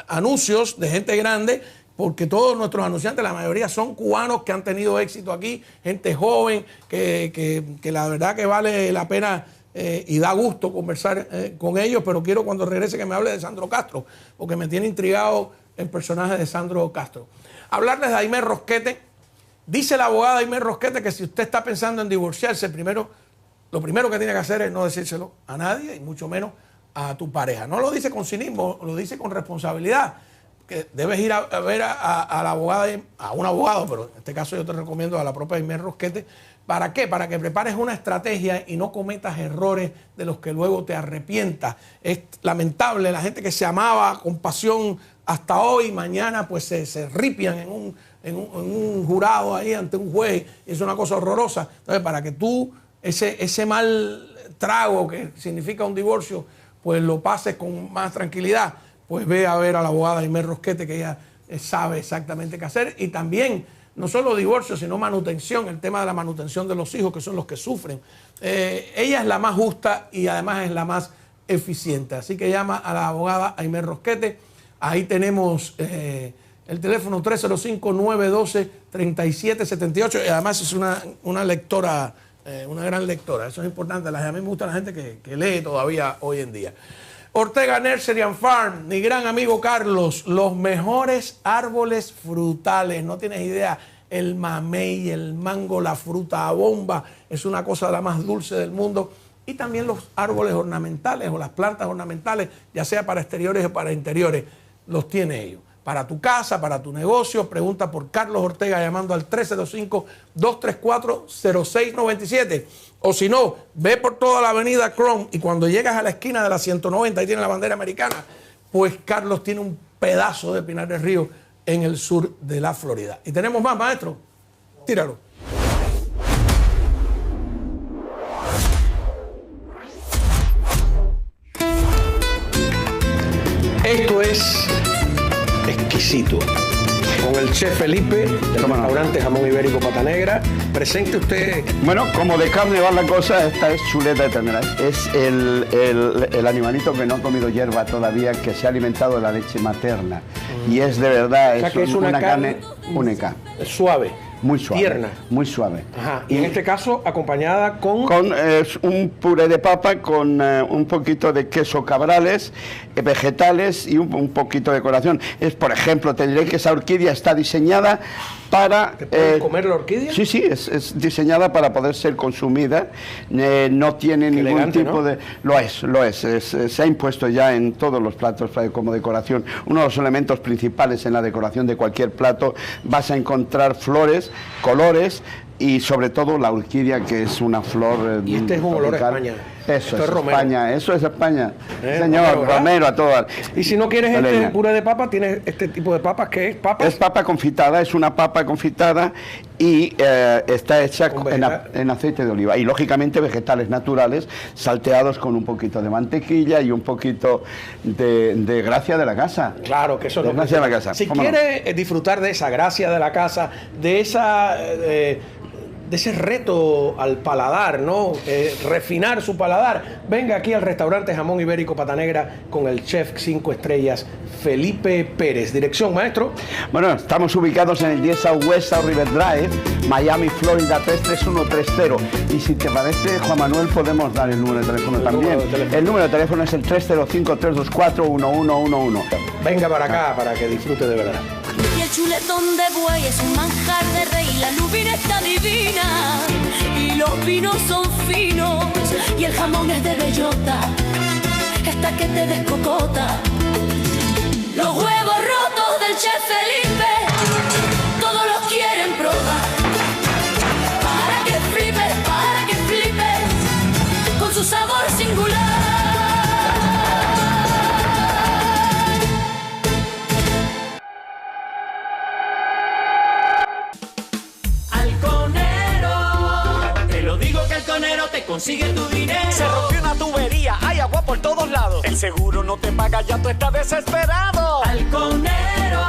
anuncios de gente grande, porque todos nuestros anunciantes, la mayoría son cubanos que han tenido éxito aquí, gente joven, que la verdad que vale la pena y da gusto conversar con ellos, pero quiero cuando regrese que me hable de Sandro Castro, porque me tiene intrigado el personaje de Sandro Castro. Hablarles de Aimé Rosquete. Dice la abogada Aimé Rosquete que si usted está pensando en divorciarse, lo primero que tiene que hacer es no decírselo a nadie, y mucho menos a tu pareja. No lo dice con cinismo, lo dice con responsabilidad. Que debes ir a ver a la abogada, a un abogado, pero en este caso yo te recomiendo a la propia Aimé Rosquete. ¿Para qué? Para que prepares una estrategia y no cometas errores de los que luego te arrepientas. Es lamentable la gente que se amaba con pasión hasta hoy, mañana pues se ripian en un jurado ahí ante un juez, y es una cosa horrorosa. Entonces, para que tú ese mal trago que significa un divorcio pues lo pases con más tranquilidad, pues ve a ver a la abogada Aimé Rosquete, que ella sabe exactamente qué hacer. Y también, no solo divorcio, sino manutención, el tema de la manutención de los hijos, que son los que sufren. Ella es la más justa y además es la más eficiente. Así que llama a la abogada Aimé Rosquete. Ahí tenemos el teléfono 305-912-3778. Y además es una lectora, una gran lectora. Eso es importante. A mí me gusta la gente que lee todavía hoy en día. Ortega Nursery and Farm, mi gran amigo Carlos, los mejores árboles frutales, no tienes idea, el mamey, el mango, la fruta a bomba, es una cosa la más dulce del mundo. Y también los árboles ornamentales o las plantas ornamentales, ya sea para exteriores o para interiores, los tiene ellos. Para tu casa, para tu negocio, pregunta por Carlos Ortega llamando al 305-234-0697. O si no, ve por toda la avenida Chrome y cuando llegas a la esquina de la 190 y tiene la bandera americana, pues Carlos tiene un pedazo de Pinar del Río en el sur de la Florida. Y tenemos más, maestro. Tíralo. Esto es exquisito. Con el chef Felipe del restaurante Jamón Ibérico Pata Negra. Presente usted. Bueno, como de carne va la cosa, esta es chuleta de ternera. Es el animalito que no ha comido hierba todavía, que se ha alimentado de la leche materna. Y es de verdad, o sea, que es una carne única. Suave. Muy suave. Tierna. Muy suave. Ajá. Y en este caso, acompañada con... Con un puré de papa, con un poquito de queso cabrales, vegetales y un poquito de decoración. Es, por ejemplo, te diré que esa orquídea está diseñada para... ¿Te puedes comer la orquídea? Sí, sí, es diseñada para poder ser consumida. No tiene ningún elegante, tipo, ¿no?, de... Lo es. Se ha impuesto ya en todos los platos como decoración. Uno de los elementos principales en la decoración de cualquier plato, vas a encontrar flores, colores y sobre todo la orquídea, que es una flor y este es un olor a España. Eso Esto es romero. España, eso es España. Romero, Señor, ¿verdad? romero a todas. Y si no quieres La este leña. puré de papa, tienes este tipo de papas, ¿qué es? ¿Papas? Es papa confitada, es una papa confitada y está hecha Con en aceite de oliva. Y lógicamente vegetales naturales, salteados con un poquito de mantequilla y un poquito de gracia de la casa. Claro, que eso es lo que... Gracia de la casa. Si ¿Cómo no? quieres disfrutar de esa gracia de la casa, de esa... de ese reto al paladar, ¿no? Refinar su paladar. Venga aquí al restaurante Jamón Ibérico Pata Negra con el chef 5 estrellas Felipe Pérez. Dirección, maestro. Bueno, estamos ubicados en el 10 Southwest South River Drive, Miami, Florida 33130. Y si te parece, Juan Manuel, podemos dar el número de teléfono también. número de teléfono. El número de teléfono es el 305-324-1111. Venga para acá para que disfrute de verdad. Y el chuletón de buey es un manjar de rey, la lubina está divina y los vinos son finos y el jamón es de bellota, hasta que te descocota. Los huevos rotos del chef Felipe, todos los quieren probar. Para que flipes, con su sabor singular. Te consigue tu dinero. Se rompió una tubería, hay agua por todos lados. El seguro no te paga, ya tú estás desesperado. Halconero,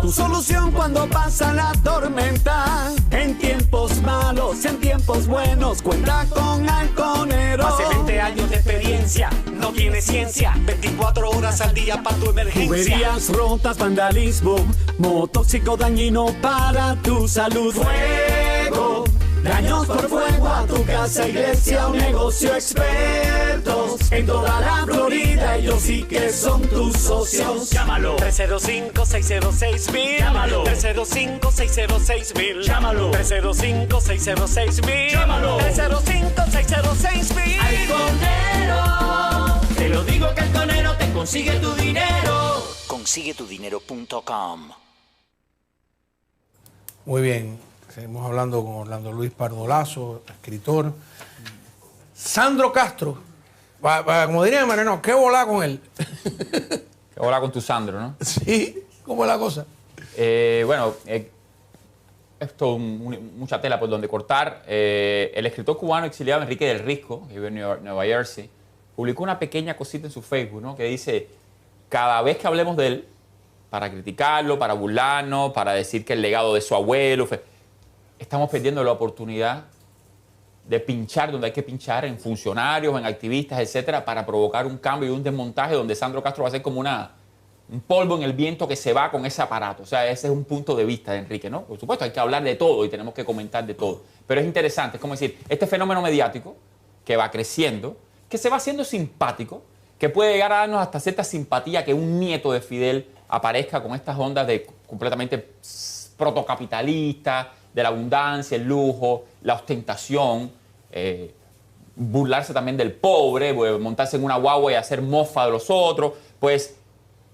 Tu solución cuando pasa la tormenta. En tiempos malos, en tiempos buenos, cuenta con Halconero. Más de 20 años de experiencia, no tiene ciencia. 24 horas al día para tu emergencia. Tuberías rotas, vandalismo, motóxico dañino para tu salud. Fuego. Daños por fuego a tu casa, iglesia o negocio, expertos en toda la Florida, ellos sí que son tus socios. Llámalo 305-606-1000. Llámalo 305-606-1000. Llámalo 305-606-1000. Llámalo 305-606-1000. Halconero, te lo digo que Halconero te consigue tu dinero. Consiguetudinero.com. Muy bien. Seguimos hablando con Orlando Luis Pardolazo, escritor. Sandro Castro. Como diría Mariano, ¿qué volá con él? Hola con tu Sandro, ¿no? Sí, ¿cómo es la cosa? Esto mucha tela por donde cortar. El escritor cubano exiliado Enrique del Risco, que vive en Nueva Jersey, publicó una pequeña cosita en su Facebook, ¿no? Que dice, cada vez que hablemos de él, para criticarlo, para burlarnos, para decir que el legado de su abuelo... Estamos perdiendo la oportunidad de pinchar donde hay que pinchar, en funcionarios, en activistas, etcétera, para provocar un cambio y un desmontaje donde Sandro Castro va a ser como un polvo en el viento que se va con ese aparato. O sea, ese es un punto de vista de Enrique, ¿no? Por supuesto, hay que hablar de todo y tenemos que comentar de todo. Pero es interesante, es como decir, este fenómeno mediático que va creciendo, que se va haciendo simpático, que puede llegar a darnos hasta cierta simpatía que un nieto de Fidel aparezca con estas ondas de completamente protocapitalistas, de la abundancia, el lujo, la ostentación, burlarse también del pobre, montarse en una guagua y hacer mofa de los otros, pues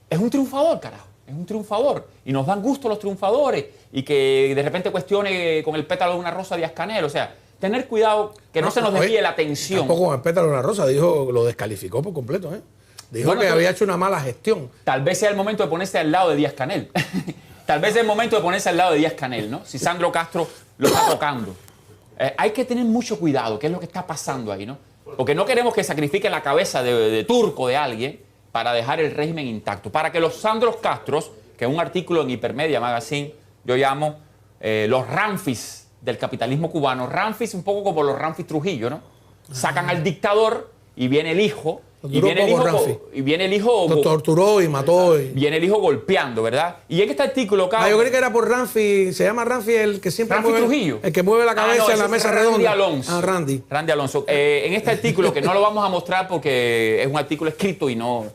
es un triunfador, carajo, es un triunfador. Y nos dan gusto los triunfadores y que de repente cuestione con el pétalo de una rosa Díaz-Canel, o sea, tener cuidado que no se nos desvíe la atención. Tampoco con el pétalo de una rosa, dijo, lo descalificó por completo, ¿eh? Dijo Bueno, que pero- había hecho una mala gestión. Tal vez sea el momento de ponerse al lado de Díaz-Canel. Tal vez es el momento de ponerse al lado de Díaz-Canel, ¿no? Si Sandro Castro lo está tocando. Hay que tener mucho cuidado, qué es lo que está pasando ahí, ¿no? Porque no queremos que sacrifique la cabeza de turco de alguien para dejar el régimen intacto. Para que los Sandros Castros, que en un artículo en Hipermedia Magazine yo llamo los Ramfis del capitalismo cubano, Ramfis un poco como los Ramfis Trujillo, ¿no? Sacan al dictador y viene el hijo. Y Duró viene el poco hijo, Ramfis. y viene el hijo Lo torturó y mató. viene el hijo golpeando, ¿verdad? Y en este artículo, Yo creí que era por Ramfi, se llama Ramfi el que siempre Ramfi mueve, Trujillo. el que mueve la cabeza no, en la ese es mesa Randy redonda. Alonso. Ah, Randy. Randy Alonso. En este artículo, que no lo vamos a mostrar porque es un artículo escrito y no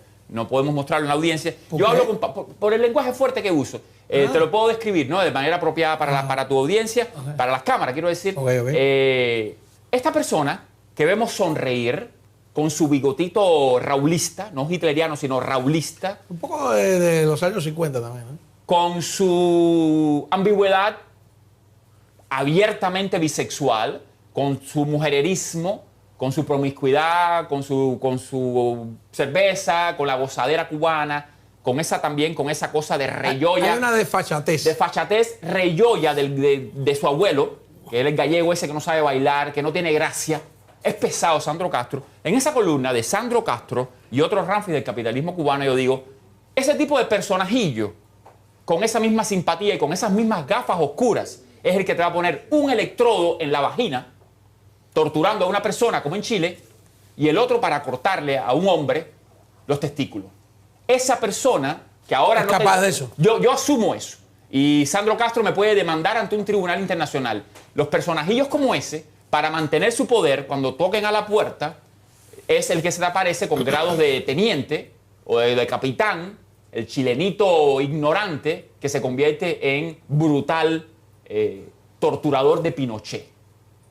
podemos mostrarlo en la audiencia, ¿Por yo qué? hablo por el lenguaje fuerte que uso. Te lo puedo describir, ¿no? De manera apropiada para tu audiencia, para las cámaras, quiero decir. Ok. Esta persona que vemos sonreír con su bigotito raulista, no hitleriano, sino raulista, Un poco de los años 50 también, ¿no? con su ambigüedad abiertamente bisexual, con su mujererismo, con su promiscuidad, con su cerveza, con la gozadera cubana, con esa cosa de reyolla. Hay una desfachatez. Desfachatez reyolla de su abuelo, que es el gallego ese que no sabe bailar, que no tiene gracia. Es pesado Sandro Castro. En esa columna de Sandro Castro y otros ranfis del capitalismo cubano, yo digo, ese tipo de personajillo, con esa misma simpatía y con esas mismas gafas oscuras, es el que te va a poner un electrodo en la vagina, torturando a una persona, como en Chile, y el otro para cortarle a un hombre los testículos. Esa persona que ahora es capaz de eso. Yo asumo eso. Y Sandro Castro me puede demandar ante un tribunal internacional. Los personajillos como ese, para mantener su poder, cuando toquen a la puerta, es el que se te aparece con grados de teniente o de capitán, el chilenito ignorante que se convierte en brutal torturador de Pinochet,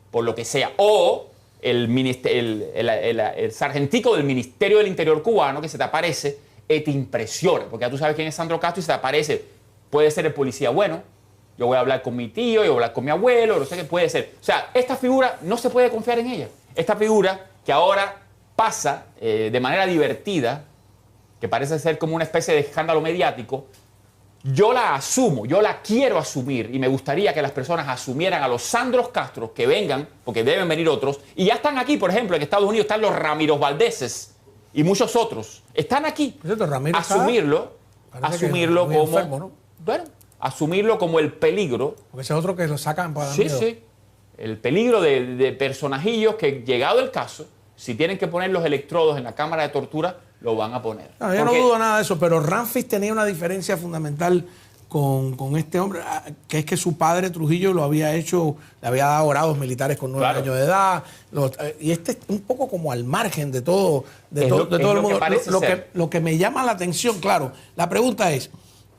por lo que sea. O el sargentico del Ministerio del Interior cubano que se te aparece y te impresiona, porque ya tú sabes quién es Sandro Castro y se te aparece, puede ser el policía bueno, yo voy a hablar con mi tío, yo voy a hablar con mi abuelo, no sé qué puede ser. O sea, esta figura no se puede confiar en ella. Esta figura que ahora pasa de manera divertida, que parece ser como una especie de escándalo mediático, yo la asumo, yo la quiero asumir y me gustaría que las personas asumieran a los Sandros Castro que vengan, porque deben venir otros, y ya están aquí, por ejemplo, en Estados Unidos están los Ramiros Valdeses y muchos otros. Están aquí. Ramiro asumirlo como... enfermo, ¿no? Bueno, asumirlo como el peligro. Porque ese es otro que lo sacan para dar Sí, miedo. sí. El peligro de personajillos que, llegado el caso, si tienen que poner los electrodos en la cámara de tortura, lo van a poner. No, yo no dudo nada de eso, pero Ramfis tenía una diferencia fundamental con este hombre, que es que su padre Trujillo lo había hecho, le había dado grados militares con 9 años de edad, y este es un poco como al margen de todo, de todo el mundo. Lo que me llama la atención, claro, la pregunta es,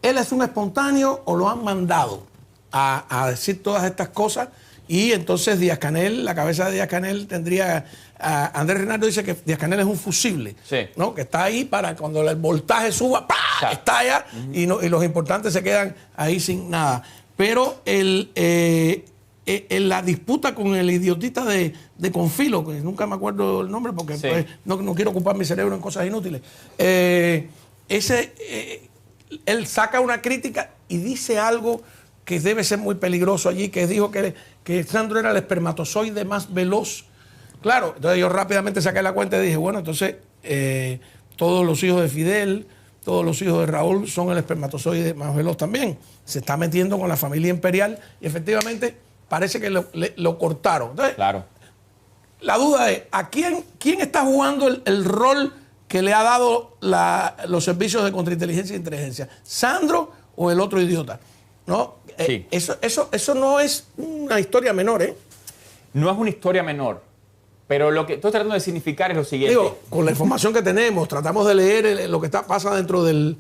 ¿él es un espontáneo o lo han mandado a decir todas estas cosas? Y entonces Díaz-Canel, la cabeza de Díaz-Canel tendría... Andrés Reinaldo dice que Díaz-Canel es un fusible, sí, ¿no? Que está ahí para cuando el voltaje suba, ¡pah! Estalla y los importantes se quedan ahí sin nada. Pero la disputa con el idiotita de Confilo, que nunca me acuerdo el nombre porque sí, pues, no quiero ocupar mi cerebro en cosas inútiles, él saca una crítica y dice algo que debe ser muy peligroso allí, que dijo que Sandro era el espermatozoide más veloz. Claro, entonces yo rápidamente saqué la cuenta y dije, bueno, entonces todos los hijos de Fidel, todos los hijos de Raúl son el espermatozoide más veloz también. Se está metiendo con la familia imperial y efectivamente parece que lo cortaron. Entonces, claro, la duda es, ¿a quién está jugando el rol que le ha dado los servicios de contrainteligencia e inteligencia? ¿Sandro o el otro idiota? ¿No? Sí. Eso no es una historia menor, ¿eh? No es una historia menor. Pero lo que estoy tratando de significar es lo siguiente. Digo, con la información que tenemos, tratamos de leer lo que pasa dentro del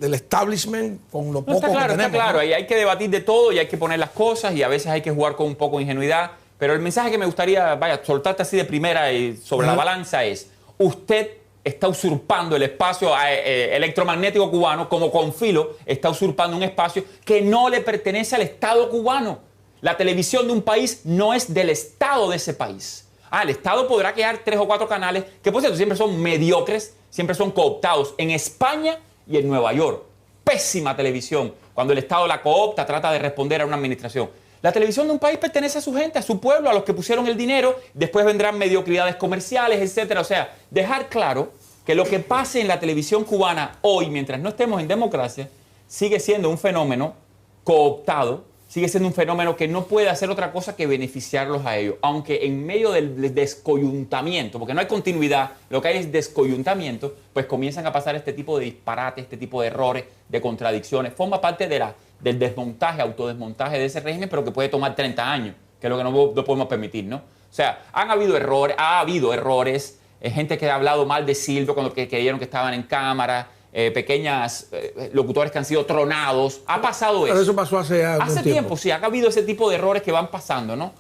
establishment con lo poco está claro, que tenemos. Está claro, ¿no? ahí hay que debatir de todo y hay que poner las cosas y a veces hay que jugar con un poco de ingenuidad. Pero el mensaje que me gustaría, soltarte así de primera y sobre la balanza es, usted está usurpando el espacio electromagnético cubano, como Confilo está usurpando un espacio que no le pertenece al Estado cubano. La televisión de un país no es del Estado de ese país. El Estado podrá crear 3 o 4 canales que, por cierto, siempre son mediocres, siempre son cooptados en España y en Nueva York. Pésima televisión. Cuando el Estado la coopta, trata de responder a una administración. La televisión de un país pertenece a su gente, a su pueblo, a los que pusieron el dinero. Después vendrán mediocridades comerciales, etcétera. O sea, dejar claro que lo que pase en la televisión cubana hoy, mientras no estemos en democracia, sigue siendo un fenómeno cooptado, sigue siendo un fenómeno que no puede hacer otra cosa que beneficiarlos a ellos. Aunque en medio del descoyuntamiento, porque no hay continuidad, lo que hay es descoyuntamiento, pues comienzan a pasar este tipo de disparates, este tipo de errores, de contradicciones. Forma parte del desmontaje, autodesmontaje de ese régimen, pero que puede tomar 30 años, que es lo que no podemos permitir, ¿no? O sea, ha habido errores, gente que ha hablado mal de Silvio cuando creyeron que estaban en cámara, pequeñas locutores que han sido tronados. Ha pasado eso. Pero eso pasó hace tiempo. Sí, ha habido ese tipo de errores que van pasando, ¿no?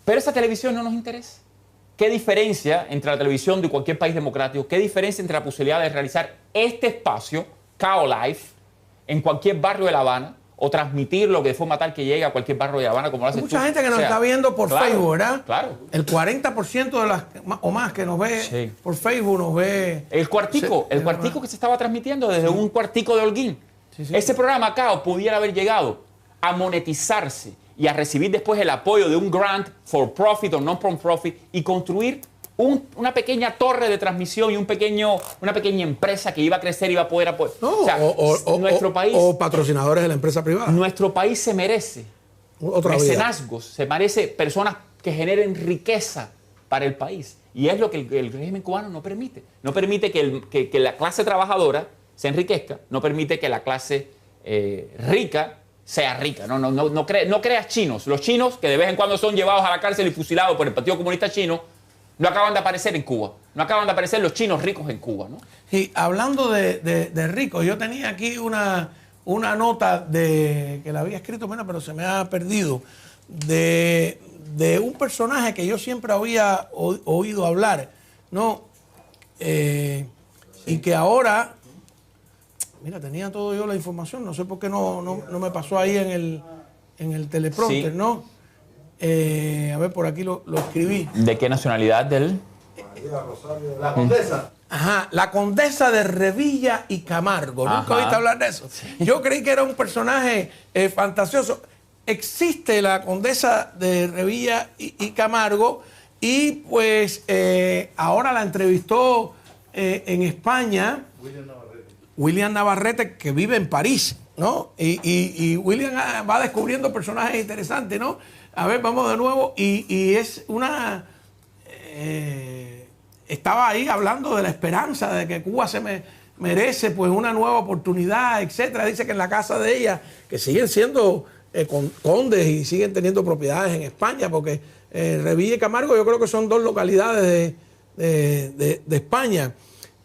Pero esa televisión no nos interesa. ¿Qué diferencia entre la televisión de cualquier país democrático? ¿Qué diferencia entre la posibilidad de realizar este espacio, Kao Life, en cualquier barrio de La Habana o transmitirlo de forma tal que llegue a cualquier barrio de Habana como lo haces tú. Mucha gente que nos está viendo por Facebook, ¿verdad? Claro. El 40% de las o más que nos ve por Facebook nos ve. El cuartico que se estaba transmitiendo desde un cuartico de Holguín. Ese programa acá pudiera haber llegado a monetizarse y a recibir después el apoyo de un grant for profit o non-profit y construir una pequeña torre de transmisión y una pequeña empresa que iba a crecer y iba a poder apoyar. Nuestro país, o patrocinadores de la empresa privada. Nuestro país se merece mecenazgos, se merece personas que generen riqueza para el país. Y es lo que el régimen cubano no permite. No permite que la clase trabajadora se enriquezca, no permite que la clase rica sea rica. No creas chinos. Los chinos, que de vez en cuando son llevados a la cárcel y fusilados por el Partido Comunista Chino, no acaban de aparecer en Cuba. No acaban de aparecer los chinos ricos en Cuba, ¿no? Sí, hablando de ricos, yo tenía aquí una nota que la había escrito, pero se me ha perdido, de un personaje que yo siempre había oído hablar, ¿no? Y que ahora, mira, tenía todo yo la información, no sé por qué no me pasó ahí en el teleprompter, ¿no? A ver, por aquí lo escribí. ¿De qué nacionalidad de él? La condesa. Ajá, la condesa de Revilla y Camargo. ¿Nunca oíste hablar de eso? Sí. Yo creí que era un personaje fantasioso. Existe la condesa de Revilla y Camargo y pues ahora la entrevistó en España William Navarrete, que vive en París, ¿no? Y William va descubriendo personajes interesantes, ¿no? A ver, vamos de nuevo. Y es una... estaba ahí hablando de la esperanza de que Cuba se merece pues una nueva oportunidad, etcétera. Dice que en la casa de ella, que siguen siendo condes y siguen teniendo propiedades en España, porque Revilla y Camargo yo creo que son dos localidades de España.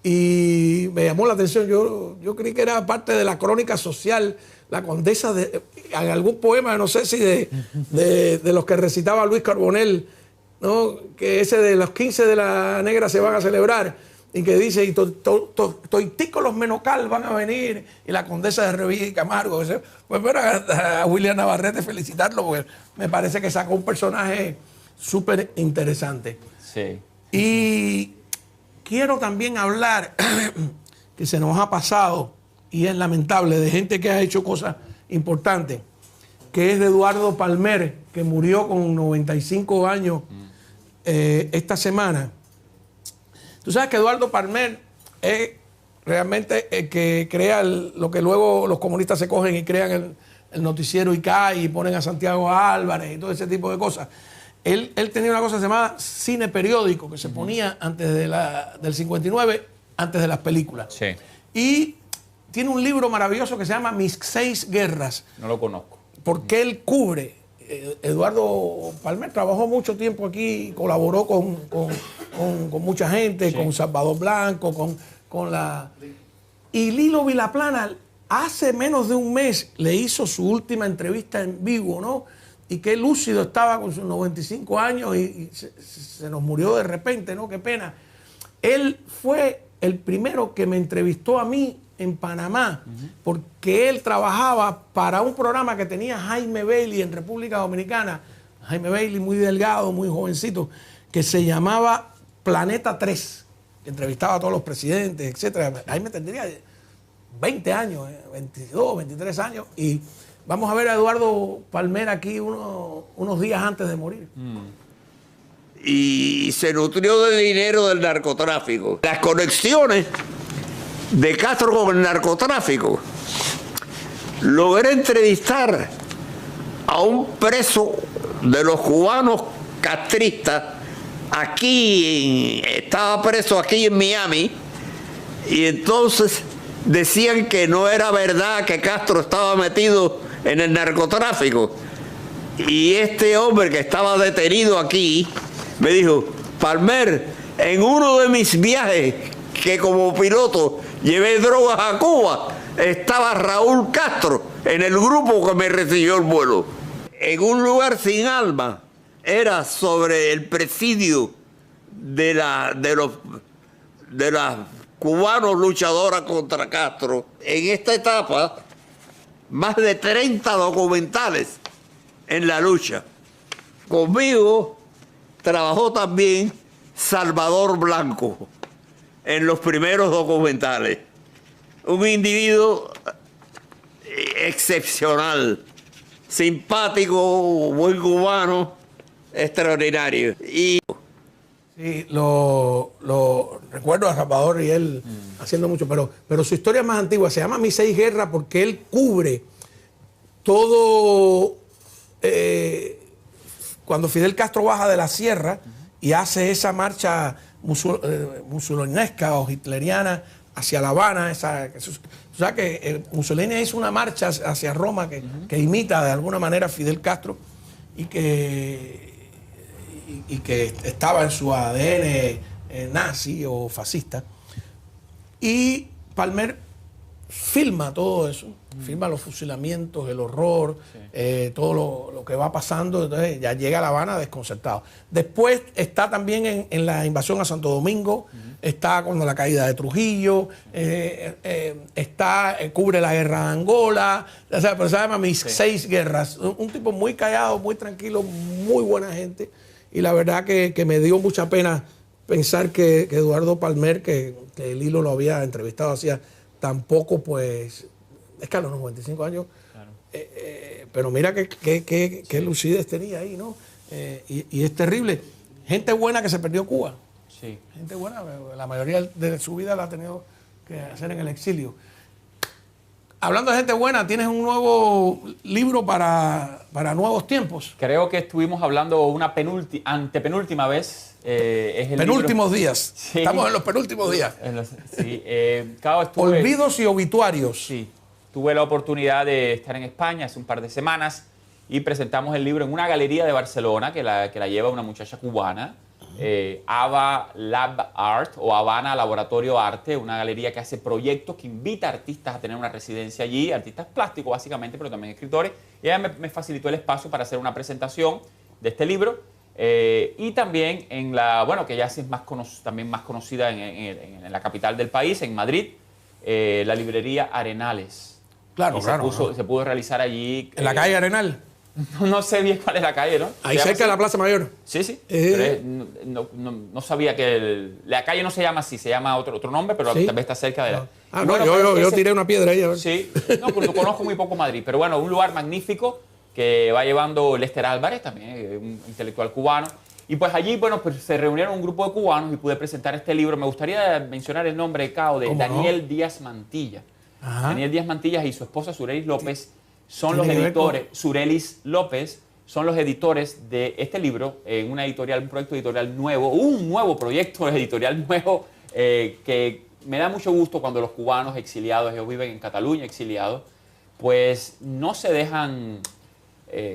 Y me llamó la atención, yo creí que era parte de la crónica social, la condesa en algún poema, no sé si de los que recitaba Luis Carbonell, ¿no? Que ese de los 15 de la negra se van a celebrar, y que dice, y toitico los menocal van a venir, y la condesa de Revilla y Camargo. Pues bueno, a William Navarrete felicitarlo, porque me parece que sacó un personaje súper interesante. Sí. Y quiero también hablar, que se nos ha pasado, y es lamentable, de gente que ha hecho cosas importantes, que es de Eduardo Palmer, que murió con 95 años esta semana. Tú sabes que Eduardo Palmer es realmente el que crea lo que luego los comunistas se cogen y crean el noticiero ICAI y ponen a Santiago Álvarez y todo ese tipo de cosas. Él tenía una cosa llamada cine periódico, que se ponía antes del 59, antes de las películas. Sí. Y tiene un libro maravilloso que se llama Mis 6 guerras. No lo conozco. Porque él cubre. Eduardo Palmer trabajó mucho tiempo aquí, colaboró con mucha gente, sí, con Salvador Blanco, con la... Y Lilo Vilaplana hace menos de un mes le hizo su última entrevista en vivo, ¿no? Y qué lúcido estaba con sus 95 años y se nos murió de repente, ¿no? Qué pena. Él fue el primero que me entrevistó a mí en Panamá, porque él trabajaba para un programa que tenía Jaime Bailey en República Dominicana. Jaime Bailey, muy delgado, muy jovencito, que se llamaba Planeta 3, que entrevistaba a todos los presidentes, etcétera. Jaime tendría 20 años, 22, 23 años, y vamos a ver a Eduardo Palmer aquí unos días antes de morir. Y se nutrió de dinero del narcotráfico. Las conexiones de Castro con el narcotráfico. Logré entrevistar a un preso de los cubanos castristas. Estaba preso aquí en Miami, y entonces decían que no era verdad que Castro estaba metido en el narcotráfico. Y este hombre que estaba detenido aquí me dijo: Palmer, en uno de mis viajes, que como piloto llevé drogas a Cuba, estaba Raúl Castro en el grupo que me recibió el vuelo. En un lugar sin alma, era sobre el presidio de las cubanos luchadoras contra Castro. En esta etapa más de 30 documentales en la lucha. Conmigo trabajó también Salvador Blanco en los primeros documentales. Un individuo excepcional, simpático, buen cubano, extraordinario. Y Sí, lo recuerdo a Salvador y él haciendo mucho, pero su historia es más antigua, se llama Mis 6 guerras porque él cubre todo cuando Fidel Castro baja de la sierra y hace esa marcha musolinesca o hitleriana hacia La Habana, o sea que Mussolini hizo una marcha hacia Roma que imita de alguna manera a Fidel Castro y que estaba en su ADN nazi o fascista. Y Palmer filma todo eso, filma los fusilamientos, el horror, todo lo que va pasando. Entonces ya llega a La Habana desconcertado. Después está también en la invasión a Santo Domingo, está con la caída de Trujillo, cubre la guerra de Angola, o sea, pero se llama Mis 6 guerras. Un tipo muy callado, muy tranquilo, muy buena gente. Y la verdad que me dio mucha pena pensar que Eduardo Palmer, que el Hilo lo había entrevistado hacía tampoco, pues, es que a los 95 años, claro. Pero mira qué lucidez tenía ahí, ¿no? Y es terrible. Gente buena que se perdió Cuba. Sí. Gente buena, la mayoría de su vida la ha tenido que hacer en el exilio. Hablando de gente buena, tienes un nuevo libro para nuevos tiempos. Creo que estuvimos hablando una antepenúltima vez. Es el penúltimos libro. Días. Sí. Estamos en los penúltimos días. Sí. Olvidos y obituarios. Sí. Tuve la oportunidad de estar en España hace un par de semanas y presentamos el libro en una galería de Barcelona que la lleva una muchacha cubana. Ava Lab Art o Habana Laboratorio Arte, una galería que hace proyectos, que invita a artistas a tener una residencia allí, artistas plásticos básicamente, pero también escritores. Y ella me facilitó el espacio para hacer una presentación de este libro y también en que ya es también más conocida en la capital del país, en Madrid, la librería Arenales. Claro, Se pudo realizar allí. ¿En la calle Arenal? No sé bien cuál es la calle, ¿no? Ahí cerca de la Plaza Mayor. Sí. Pero no sabía que la calle no se llama así, se llama otro nombre, pero tal vez está cerca de la... yo tiré una piedra ahí. A ver. Sí, pues conozco muy poco Madrid, pero bueno, un lugar magnífico que va llevando Lester Álvarez, también un intelectual cubano. Y pues allí, pues se reunieron un grupo de cubanos y pude presentar este libro. Me gustaría mencionar el nombre, Cao, de Daniel Díaz Mantilla. Ajá. Daniel Díaz Mantilla y su esposa Surelis López son los editores, Surelis López, son los editores de este libro, un proyecto editorial nuevo, un nuevo proyecto editorial nuevo que me da mucho gusto cuando los cubanos exiliados, ellos viven en Cataluña exiliados, pues no se dejan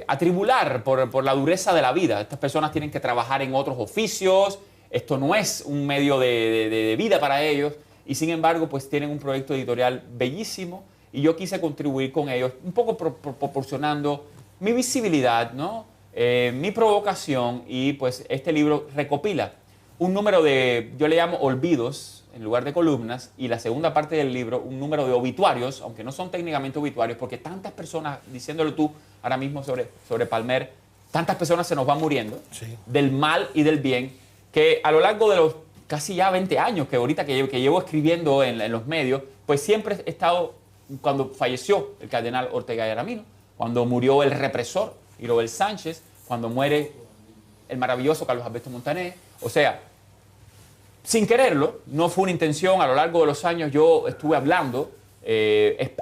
atribular por la dureza de la vida. Estas personas tienen que trabajar en otros oficios, esto no es un medio de vida para ellos y sin embargo pues tienen un proyecto editorial bellísimo. Y yo quise contribuir con ellos, un poco proporcionando mi visibilidad, ¿no? Mi provocación, y pues este libro recopila un número yo le llamo olvidos en lugar de columnas, y la segunda parte del libro, un número de obituarios, aunque no son técnicamente obituarios, porque tantas personas, diciéndolo tú ahora mismo sobre Palmer, tantas personas se nos van muriendo, del mal y del bien, que a lo largo de los casi ya 20 años que ahorita que llevo escribiendo en los medios, pues siempre he estado... Cuando falleció el cardenal Ortega y Aramino, cuando murió el represor Irobel Sánchez, cuando muere el maravilloso Carlos Alberto Montaner, o sea, sin quererlo, no fue una intención, a lo largo de los años yo estuve hablando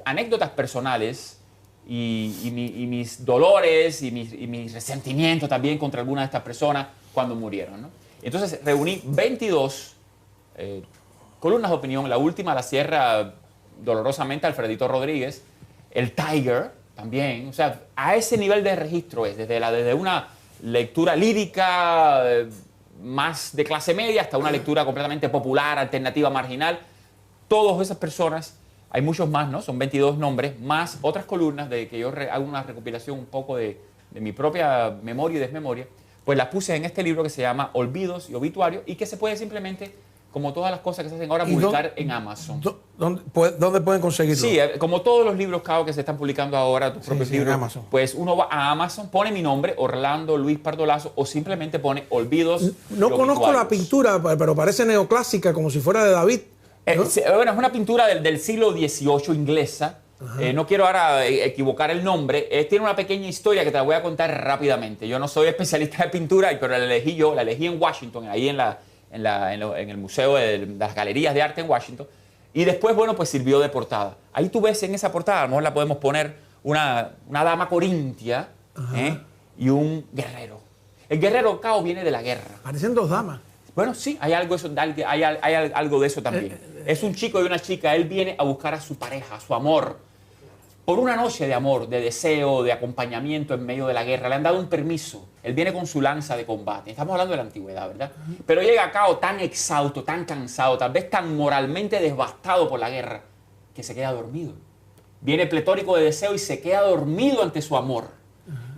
anécdotas personales y mis dolores y mi resentimiento también contra algunas de estas personas cuando murieron, ¿no? Entonces reuní 22 columnas de opinión, la última la cierra dolorosamente Alfredito Rodríguez, el Tiger también, o sea, a ese nivel de registro es, desde una lectura lírica más de clase media hasta una lectura completamente popular, alternativa, marginal. Todas esas personas, hay muchos más, ¿no? Son 22 nombres, más otras columnas de que yo hago una recopilación un poco de mi propia memoria y desmemoria, pues las puse en este libro que se llama Olvidos y Obituarios y que se puede simplemente como todas las cosas que se hacen ahora, ¿Y publicar en Amazon. ¿Dónde pueden conseguirlo? Sí, como todos los libros, Cao, que se están publicando ahora, tus propios libros, en Amazon. pues uno va a Amazon, pone mi nombre, Orlando Luis Pardolazo, o simplemente pone Olvidos. No conozco la pintura, pero parece neoclásica, como si fuera de David, ¿no? Bueno, es una pintura del siglo XVIII inglesa. No quiero ahora equivocar el nombre. Tiene una pequeña historia que te la voy a contar rápidamente. Yo no soy especialista de pintura, pero la elegí en Washington, ahí en el Museo de las Galerías de Arte en Washington. Y después, bueno, pues sirvió de portada. Ahí tú ves en esa portada, a lo mejor la podemos poner, una dama corintia y un guerrero. El guerrero, Cao, viene de la guerra. Parecen dos damas. Bueno, sí, hay algo de eso también. Es un chico y una chica. Él viene a buscar a su pareja, a su amor. Por una noche de amor, de deseo, de acompañamiento en medio de la guerra. Le han dado un permiso. Él viene con su lanza de combate. Estamos hablando de la antigüedad, ¿verdad? Pero llega a Cao tan exhausto, tan cansado, tal vez tan moralmente devastado por la guerra, que se queda dormido. Viene pletórico de deseo y se queda dormido ante su amor.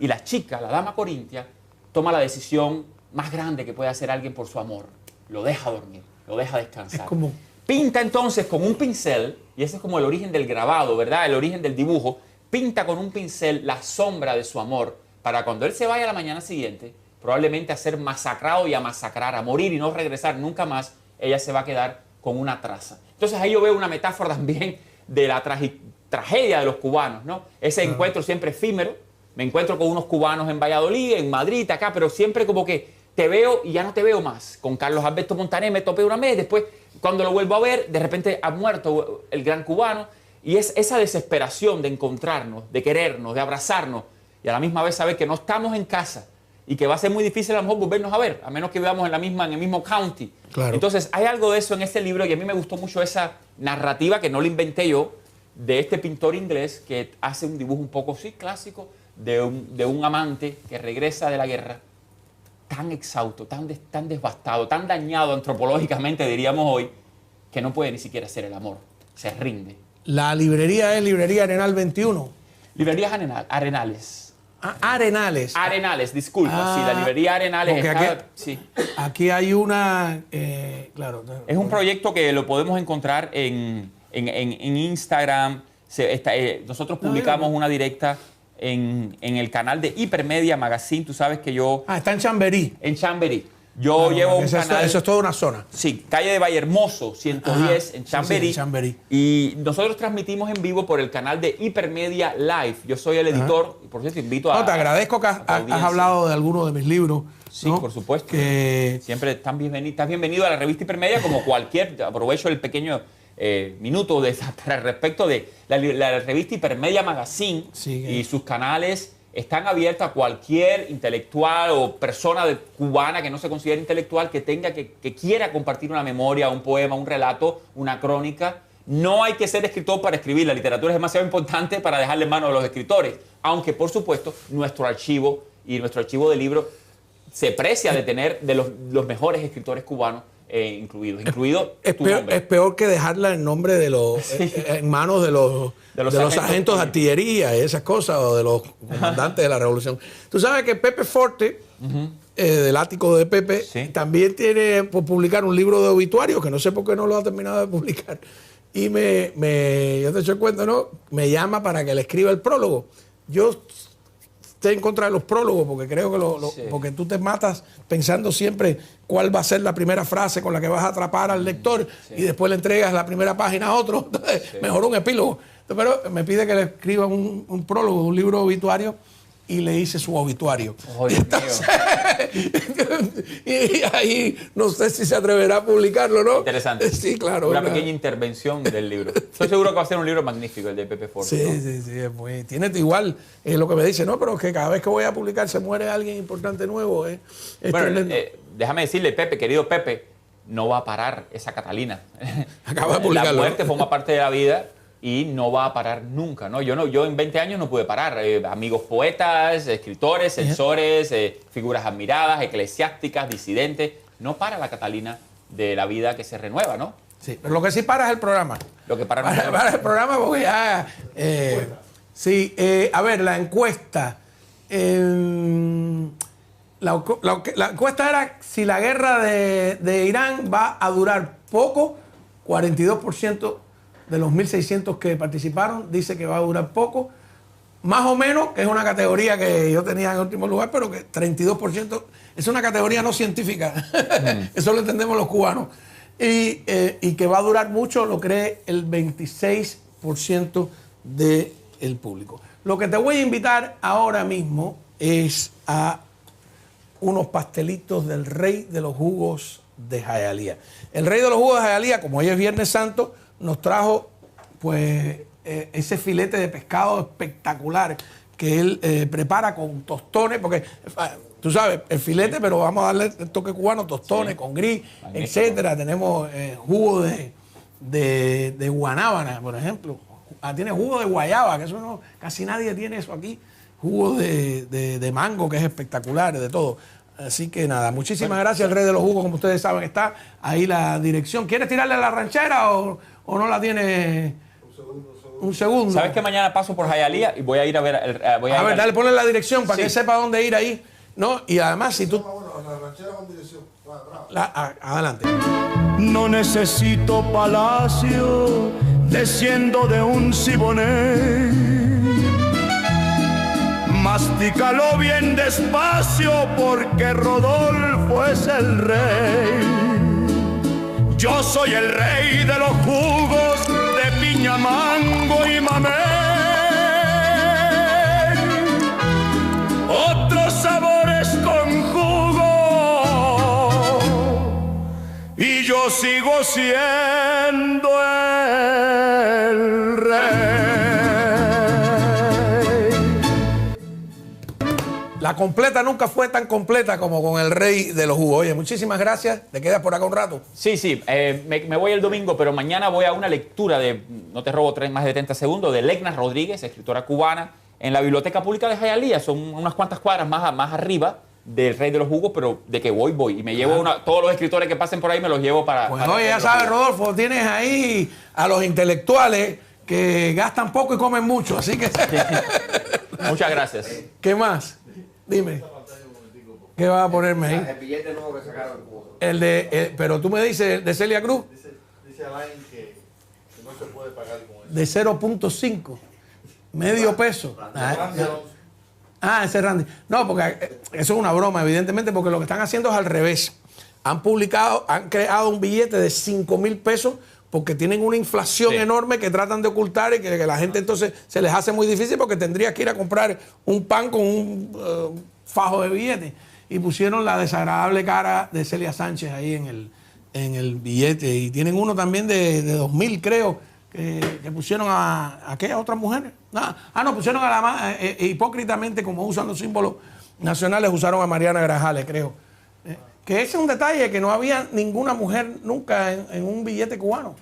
Y la chica, la dama corintia, toma la decisión más grande que puede hacer alguien por su amor. Lo deja dormir, lo deja descansar. Es como... Pinta entonces con un pincel, y ese es como el origen del grabado, ¿verdad? El origen del dibujo. Pinta con un pincel la sombra de su amor, para cuando él se vaya a la mañana siguiente, probablemente a ser masacrado y a masacrar, a morir y no regresar nunca más, ella se va a quedar con una traza. Entonces ahí yo veo una metáfora también de la tragedia de los cubanos, ¿no? Ese encuentro siempre efímero. Me encuentro con unos cubanos en Valladolid, en Madrid, acá, pero siempre como que te veo y ya no te veo más. Con Carlos Alberto Montaner me topé una vez, después cuando lo vuelvo a ver, de repente ha muerto el gran cubano. Y es esa desesperación de encontrarnos, de querernos, de abrazarnos, y a la misma vez saber que no estamos en casa y que va a ser muy difícil a lo mejor volvernos a ver, a menos que vivamos en el mismo county. Claro. Entonces hay algo de eso en este libro y a mí me gustó mucho esa narrativa, que no la inventé yo, de este pintor inglés que hace un dibujo un poco, sí, clásico, de un amante que regresa de la guerra tan exhausto, tan devastado, tan dañado antropológicamente, diríamos hoy, que no puede ni siquiera hacer el amor, se rinde. La librería es Librería Arenal 21. Librerías Arenales. Arenales. Arenales, disculpa, sí, la librería Arenales porque está... Sí. Aquí hay una... claro. Es un proyecto que lo podemos encontrar en Instagram. Nosotros publicamos una directa en el canal de Hipermedia Magazine. Tú sabes que yo... está en Chamberí. En Chamberí. Yo llevo un canal... Eso es toda una zona. Sí, calle de Vallehermoso, 110, en Chamberí. Sí, en Chamberí. Y nosotros transmitimos en vivo por el canal de Hipermedia Live. Yo soy el editor. Y por cierto, te invito a... No, te agradezco que has hablado de algunos de mis libros. Sí, ¿no? por supuesto. Siempre estás bienvenido a la revista Hipermedia como cualquier... Aprovecho el pequeño... minuto respecto de la revista Hipermedia Magazine. Y sus canales están abiertos a cualquier intelectual o persona cubana que no se considere intelectual, que quiera compartir una memoria, un poema, un relato, una crónica. No hay que ser escritor para escribir. La literatura es demasiado importante para dejarle en manos a los escritores, aunque por supuesto nuestro archivo de libros se precia de tener de los mejores escritores cubanos incluido tu nombre. Es peor que dejarla en nombre de en manos de los agentes de artillería y esas cosas, o de los comandantes de la revolución. Tú sabes que Pepe Forte, del ático de Pepe, también tiene por publicar un libro de obituarios, que no sé por qué no lo ha terminado de publicar. Y yo te echo el cuento, ¿no? Me llama para que le escriba el prólogo. Yo estoy en contra de los prólogos, porque creo que porque tú te matas pensando siempre cuál va a ser la primera frase con la que vas a atrapar al lector, y después le entregas la primera página a otro. Entonces, mejor un epílogo. Pero me pide que le escriba un prólogo de un libro obituario, y le hice su obituario. Oh, Dios mío. Y ahí no sé si se atreverá a publicarlo, ¿no? Interesante. Sí, claro. Una pequeña intervención del libro. Estoy seguro que va a ser un libro magnífico, el de Pepe Forte. Sí, ¿no? sí. Tiene igual lo que me dice, no, pero es que cada vez que voy a publicar se muere alguien importante nuevo. Bueno, déjame decirle, Pepe, querido Pepe, no va a parar esa Catalina. Acaba de publicarlo. La muerte forma parte de la vida y no va a parar nunca, ¿no? Yo en 20 años no pude parar. Amigos poetas, escritores, censores, figuras admiradas, eclesiásticas, disidentes. No para la Catalina de la vida que se renueva, ¿no? Sí, pero lo que sí para es el programa. Lo que para el programa, porque ya... sí, a ver, la encuesta. La encuesta era si la guerra de Irán va a durar poco. 42% de los 1.600 que participaron dice que va a durar poco. Más o menos, que es una categoría que yo tenía en último lugar, pero que 32% es una categoría no científica. Eso lo entendemos los cubanos. Y que va a durar mucho lo cree el 26% del público. Lo que te voy a invitar ahora mismo es a unos pastelitos del rey de los jugos de Hialeah. El rey de los jugos de Hialeah, como hoy es Viernes Santo, nos trajo pues ese filete de pescado espectacular que él prepara con tostones, porque tú sabes, el filete, pero vamos a darle el toque cubano, tostones, con gris, etcétera. Tenemos jugo de guanábana, por ejemplo. Tiene jugo de guayaba, que eso no, casi nadie tiene eso aquí. Jugo de mango, que es espectacular, de todo. Así que nada, muchísimas gracias al rey de los jugos, como ustedes saben, está ahí la dirección. ¿Quieres tirarle a la ranchera o no la tiene? Un segundo. ¿Sabes que mañana paso por Hialeah y voy a ir a ver? Dale, ponle la dirección para que él sepa dónde ir ahí. ¿No? Y además, si tú... La ranchera con dirección. Adelante. No necesito palacio, desciendo de un Siboney. Mastícalo bien despacio porque Rodolfo es el rey. Yo soy el rey de los jugos de piña, mango y mamey. Otros sabores con jugo y yo sigo siendo el rey. La completa nunca fue tan completa como con el rey de los jugos. Oye, muchísimas gracias. ¿Te quedas por acá un rato? Sí. Me voy el domingo, pero mañana voy a una lectura de, no te robo más de 30 segundos, de Legna Rodríguez, escritora cubana, en la Biblioteca Pública de Hialeah. Son unas cuantas cuadras más arriba del rey de los jugos, pero de que voy. Y me llevo todos los escritores que pasen por ahí, me los llevo para... Pues oye, ya sabes, Rodolfo, tienes ahí a los intelectuales que gastan poco y comen mucho, así que... Muchas gracias. ¿Qué más? Dime. ¿Qué vas a ponerme ahí? El billete nuevo que sacaron. Pero tú me dices, ¿de Celia Cruz? Dice Alain que no se puede pagar con eso. De 0.5. Medio peso. Ese Randy. No, porque eso es una broma, evidentemente, porque lo que están haciendo es al revés. Han creado un billete de 5,000 pesos porque tienen una inflación enorme que tratan de ocultar y que la gente entonces se les hace muy difícil porque tendría que ir a comprar un pan con un fajo de billetes. Y pusieron la desagradable cara de Celia Sánchez ahí en el billete. Y tienen uno también de 2,000, creo, que pusieron a ¿qué? ¿A otras mujeres? No, pusieron a la más, hipócritamente, como usan los símbolos nacionales, usaron a Mariana Grajales, creo. Que ese es un detalle, que no había ninguna mujer nunca en un billete cubano.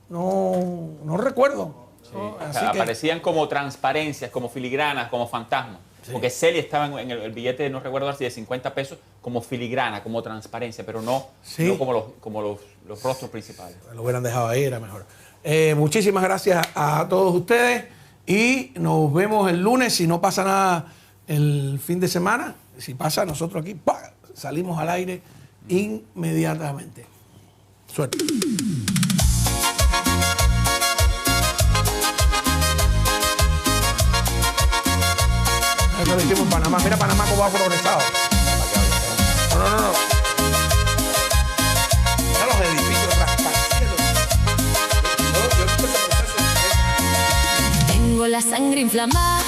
No recuerdo. Sí. Así aparecían como transparencias, como filigranas, como fantasmas. Sí. Porque Celia estaba en el billete, no recuerdo si de 50 pesos, como filigrana, como transparencia, pero no como los rostros principales. Lo hubieran dejado ahí, era mejor. Muchísimas gracias a todos ustedes y nos vemos el lunes. Si no pasa nada el fin de semana, si pasa, nosotros aquí salimos al aire inmediatamente. Suerte. Eso lo hicimos en Panamá. Mira Panamá cómo ha progresado. No. Mira los edificios rascacielos. Tengo la sangre inflamada.